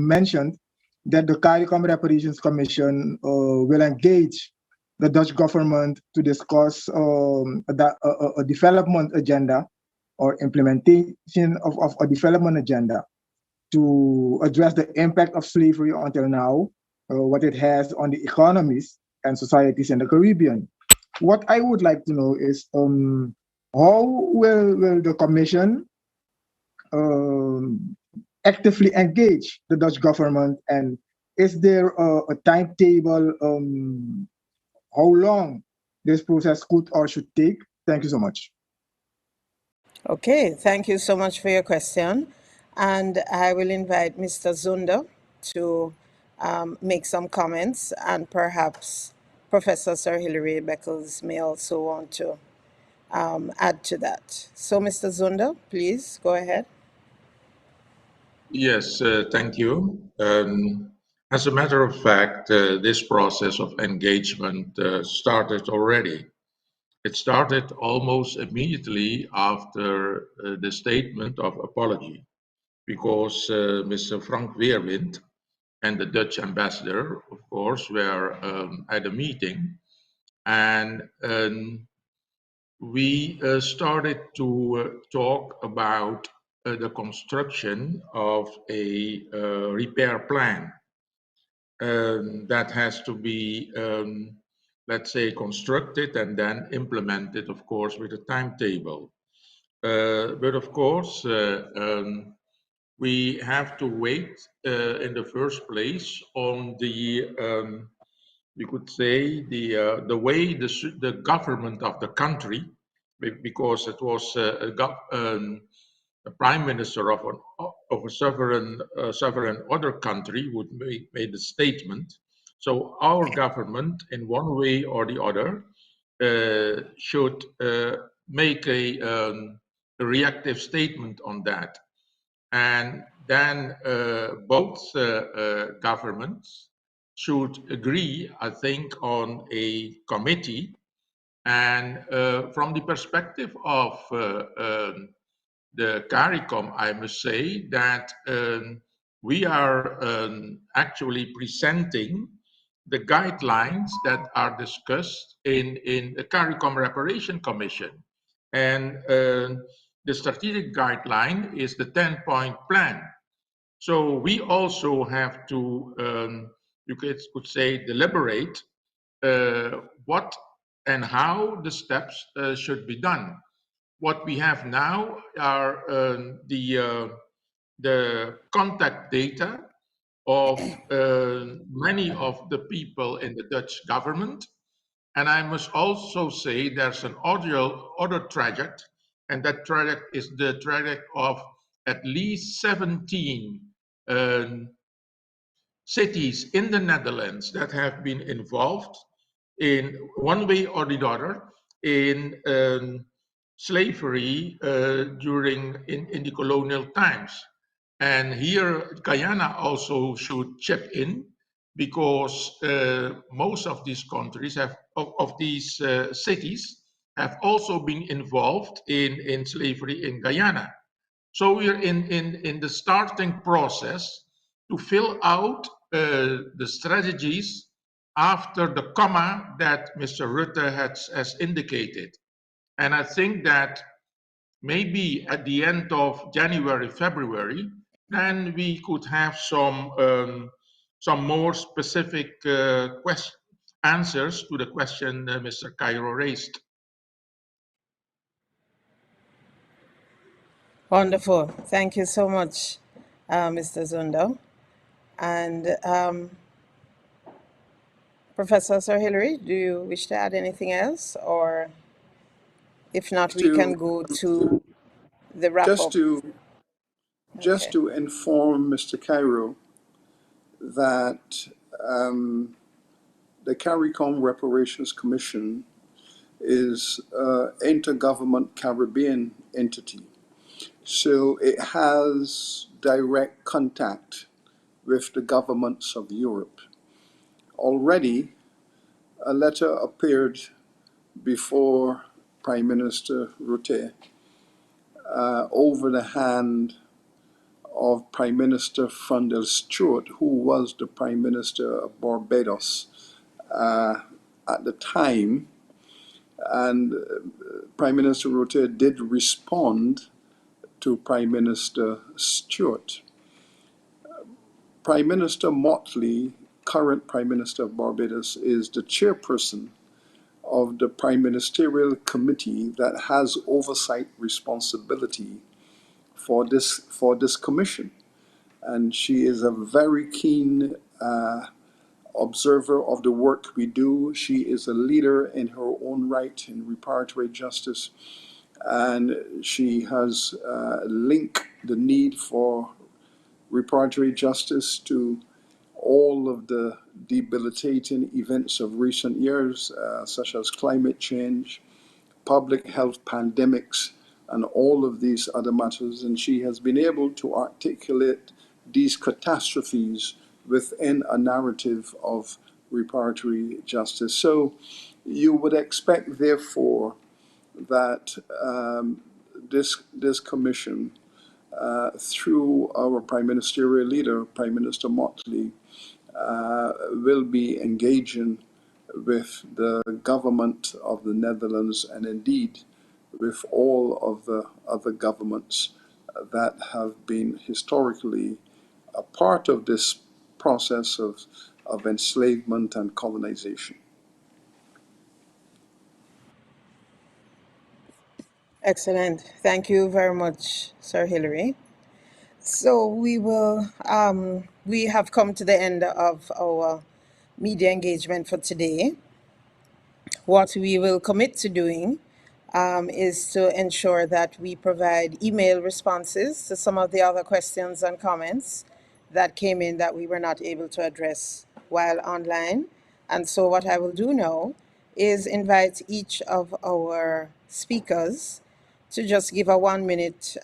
mentioned that the CARICOM Reparations Commission will engage the Dutch government to discuss a development agenda or implementation of a development agenda to address the impact of slavery until now, what it has on the economies and societies in the Caribbean. What I would like to know is how will the Commission actively engage the Dutch government, and is there a timetable how long this process could or should take? Thank you so much. Okay, thank you so much for your question. And I will invite Mr. Zundo to make some comments, and perhaps Professor Sir Hillary Beckles may also want to add to that. So, Mr. Zundo, please go ahead. Yes, thank you. As a matter of fact, this process of engagement started already. It started almost immediately after the statement of apology, because Mr. Frank Weerwind and the Dutch ambassador, of course, were at a meeting, and we started to talk about the construction of a repair plan that has to be, let's say, constructed and then implemented, of course, with a timetable. But of course, we have to wait in the first place on the, you could say, the way the government of the country, because it was a prime minister of a sovereign other country would made a statement. So our government, in one way or the other, should make a reactive statement on that. And then both governments should agree, I think, on a committee. And from the perspective of the CARICOM, I must say that we are actually presenting the guidelines that are discussed in the CARICOM Reparation Commission. And the strategic guideline is the 10-point plan. So we also have to, you could say, deliberate what and how the steps should be done. What we have now are the contact data of many of the people in the Dutch government. And I must also say there's an other trajectory, and that trajectory is the trajectory of at least 17 cities in the Netherlands that have been involved in one way or the other in slavery during in the colonial times. And here Guyana also should chip in, because most of these countries of these cities have also been involved in slavery in Guyana. So we're in the starting process to fill out the strategies after the comma that Mr. Rutte has indicated. And I think that maybe at the end of January, February, then we could have some more specific answers to the question Mr. Cairo raised. Wonderful. Thank you so much, Mr. Zundo. And Professor Sir Hillary, do you wish to add anything else? Or if not, we can go to the wrap-up. Just to inform Mr. Cairo that the CARICOM Reparations Commission is an intergovernment Caribbean entity. So it has direct contact with the governments of Europe. Already, a letter appeared before Prime Minister Rutte over the hand of Prime Minister Fundel Stewart, who was the Prime Minister of Barbados at the time. And Prime Minister Rutte did respond to Prime Minister Stewart. Prime Minister Motley, current Prime Minister of Barbados, is the chairperson of the Prime Ministerial Committee that has oversight responsibility for this commission. And she is a very keen observer of the work we do. She is a leader in her own right in reparatory justice, and she has linked the need for reparatory justice to all of the debilitating events of recent years, such as climate change, public health pandemics, and all of these other matters. And she has been able to articulate these catastrophes within a narrative of reparatory justice. So You would expect, therefore, that this commission, through our prime ministerial leader, Prime Minister Motley, will be engaging with the government of the Netherlands and indeed with all of the other governments that have been historically a part of this process of enslavement and colonization. Excellent. Thank you very much, Sir Hillary. So we have come to the end of our media engagement for today. What we will commit to doing is to ensure that we provide email responses to some of the other questions and comments that came in that we were not able to address while online. And so what I will do now is invite each of our speakers to just give a 1-minute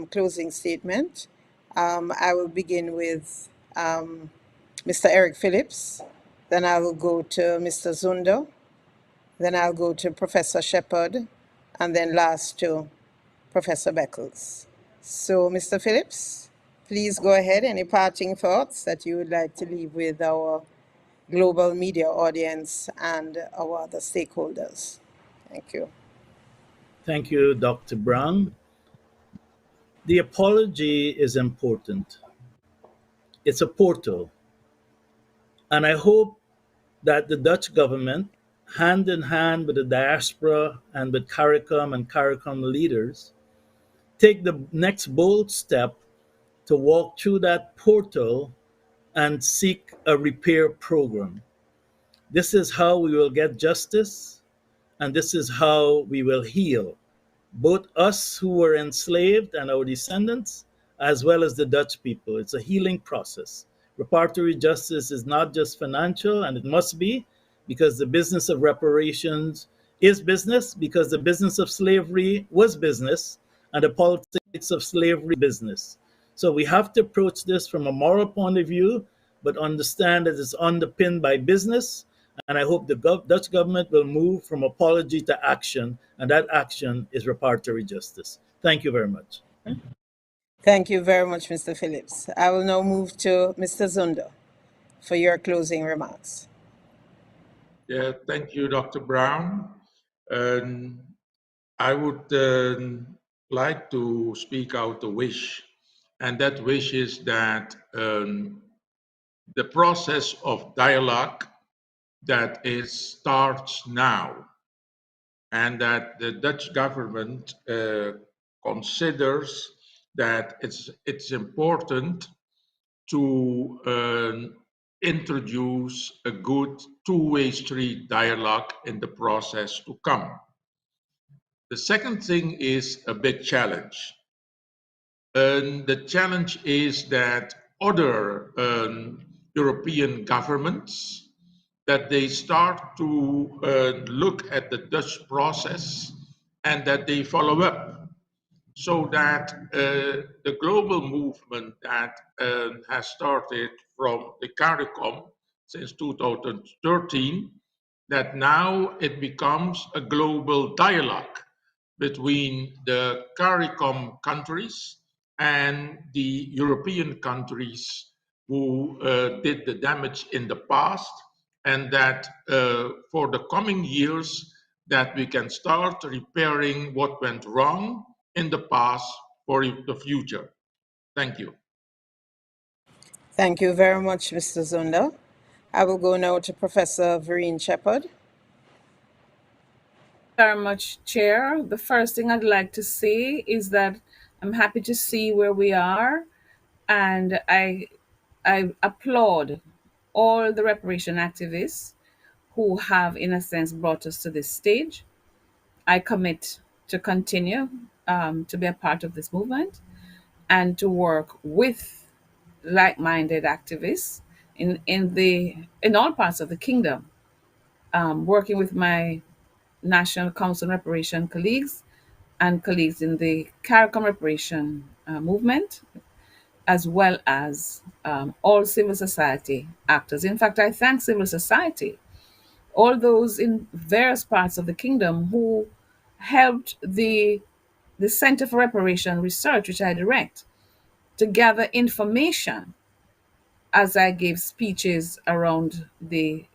closing statement. I will begin with Mr. Eric Phillips, then I will go to Mr. Zundo, then I'll go to Professor Shepherd, and then last to Professor Beckles. So, Mr. Phillips, please go ahead. Any parting thoughts that you would like to leave with our global media audience and our other stakeholders? Thank you. Thank you, Dr. Brown. The apology is important. It's a portal. And I hope that the Dutch government, hand in hand with the diaspora and with CARICOM and CARICOM leaders, take the next bold step to walk through that portal and seek a repair program. This is how we will get justice, and this is how we will heal both us who were enslaved and our descendants, as well as the Dutch people. It's a healing process. Reparatory justice is not just financial, and it must be, because the business of reparations is business, because the business of slavery was business, and the politics of slavery business. So we have to approach this from a moral point of view, but understand that it's underpinned by business. And I hope the Dutch government will move from apology to action, and that action is reparatory justice. Thank you very much. Thank you very much, Mr. Phillips. I will now move to Mr. Zundo for your closing remarks. Yeah, thank you, Dr. Brown. I would like to speak out a wish, and that wish is that the process of dialogue that starts now, and that the Dutch government considers that it's important to introduce a good two-way street dialogue in the process to come. The second thing is a big challenge. The challenge is that other European governments, that they start to look at the Dutch process and that they follow up, so that the global movement that has started from the CARICOM since 2013, that now it becomes a global dialogue between the CARICOM countries and the European countries who did the damage in the past, and that for the coming years that we can start repairing what went wrong in the past for the future. Thank you. Thank you very much, Mr. Zunda. I will go now to Professor Verene Shepherd. Very much, Chair. The first thing I'd like to say is that I'm happy to see where we are, and I applaud all the reparation activists who have, in a sense, brought us to this stage. I commit to continue to be a part of this movement and to work with like-minded activists in all parts of the kingdom, working with my National Council Reparation colleagues and colleagues in the CARICOM reparation movement, as well as all civil society actors. In fact, I thank civil society all those in various parts of the kingdom who helped the Center for Reparation Research, which I direct, to gather information as I gave speeches around the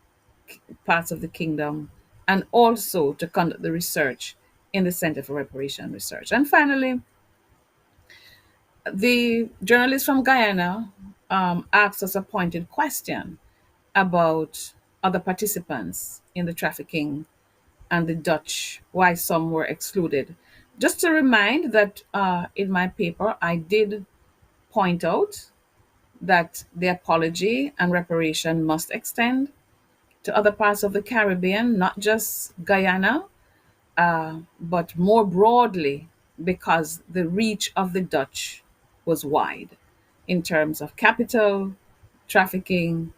parts of the kingdom, and also to conduct the research in the Center for Reparation Research. And finally, the journalist from Guyana asked us a pointed question about other participants in the trafficking and the Dutch, why some were excluded. Just to remind that in my paper, I did point out that the apology and reparation must extend to other parts of the Caribbean, not just Guyana, but more broadly, because the reach of the Dutch was wide in terms of capital, trafficking,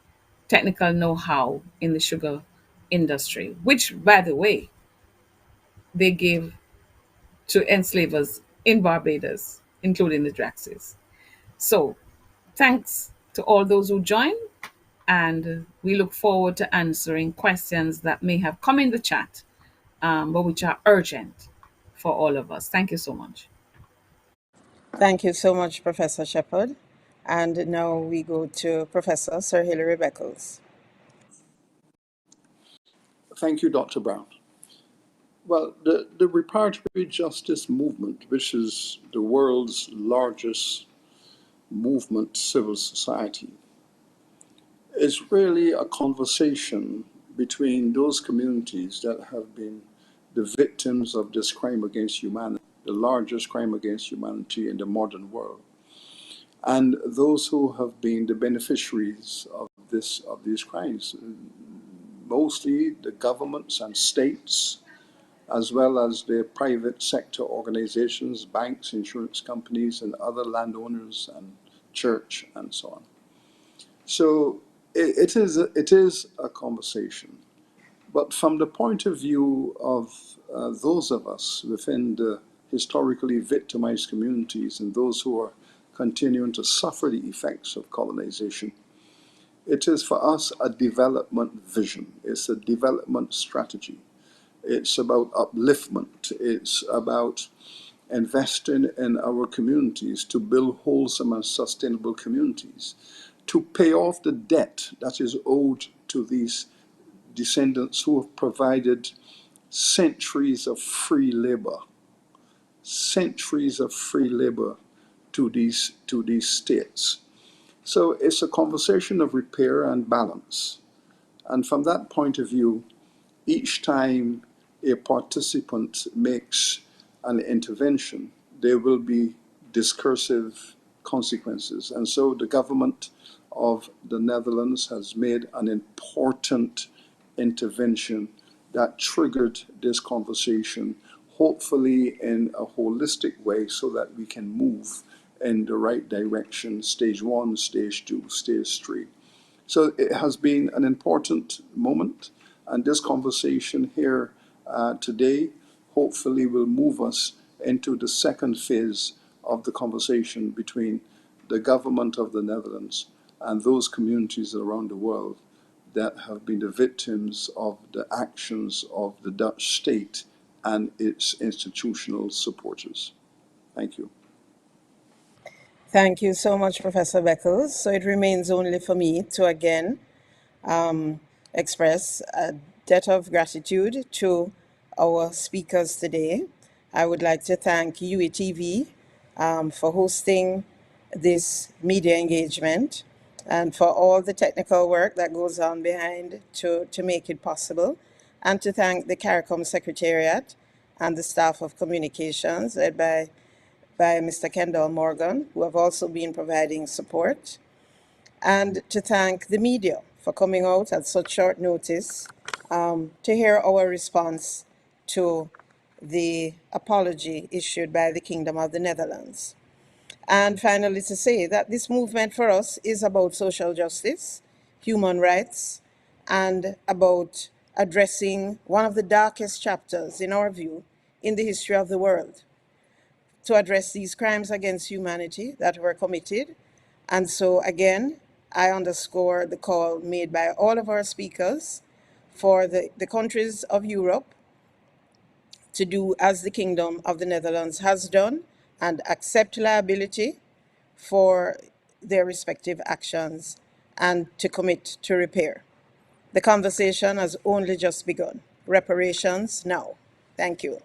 technical know how in the sugar industry, which, by the way, they gave to enslavers in Barbados, including the Draxes. So, thanks to all those who joined, and we look forward to answering questions that may have come in the chat, but which are urgent for all of us. Thank you so much. Thank you so much, Professor Shepherd. And now we go to Professor Sir Hillary Beckles. Thank you, Dr. Brown. Well, the reparatory justice movement, which is the world's largest movement, civil society, is really a conversation between those communities that have been the victims of this crime against humanity, the largest crime against humanity in the modern world, and those who have been the beneficiaries of these crimes, mostly the governments and states, as well as the private sector organizations, banks, insurance companies, and other landowners and church and so on. So it is a conversation. But from the point of view of those of us within the historically victimized communities and those who are continuing to suffer the effects of colonization, it is for us a development vision. It's a development strategy. It's about upliftment. It's about investing in our communities to build wholesome and sustainable communities, to pay off the debt that is owed to these descendants who have provided centuries of free labor to these states. So it's a conversation of repair and balance. And from that point of view, each time a participant makes an intervention, there will be discursive consequences. And so the government of the Netherlands has made an important intervention that triggered this conversation, hopefully in a holistic way, so that we can move in the right direction, stage 1, stage 2, stage 3. So it has been an important moment, and this conversation here today hopefully will move us into the second phase of the conversation between the government of the Netherlands and those communities around the world that have been the victims of the actions of the Dutch state and its institutional supporters. Thank you. Thank you so much, Professor Beckles. So it remains only for me to again express a debt of gratitude to our speakers today. I would like to thank UATV for hosting this media engagement and for all the technical work that goes on behind to make it possible, and to thank the CARICOM Secretariat and the staff of communications led by Mr. Kendall Morgan, who have also been providing support, and to thank the media for coming out at such short notice to hear our response to the apology issued by the Kingdom of the Netherlands. And finally, to say that this movement for us is about social justice, human rights, and about addressing one of the darkest chapters, in our view, in the history of the world, to address these crimes against humanity that were committed. And so again, I underscore the call made by all of our speakers for the countries of Europe to do as the Kingdom of the Netherlands has done and accept liability for their respective actions and to commit to repair. The conversation has only just begun. Reparations now. Thank you.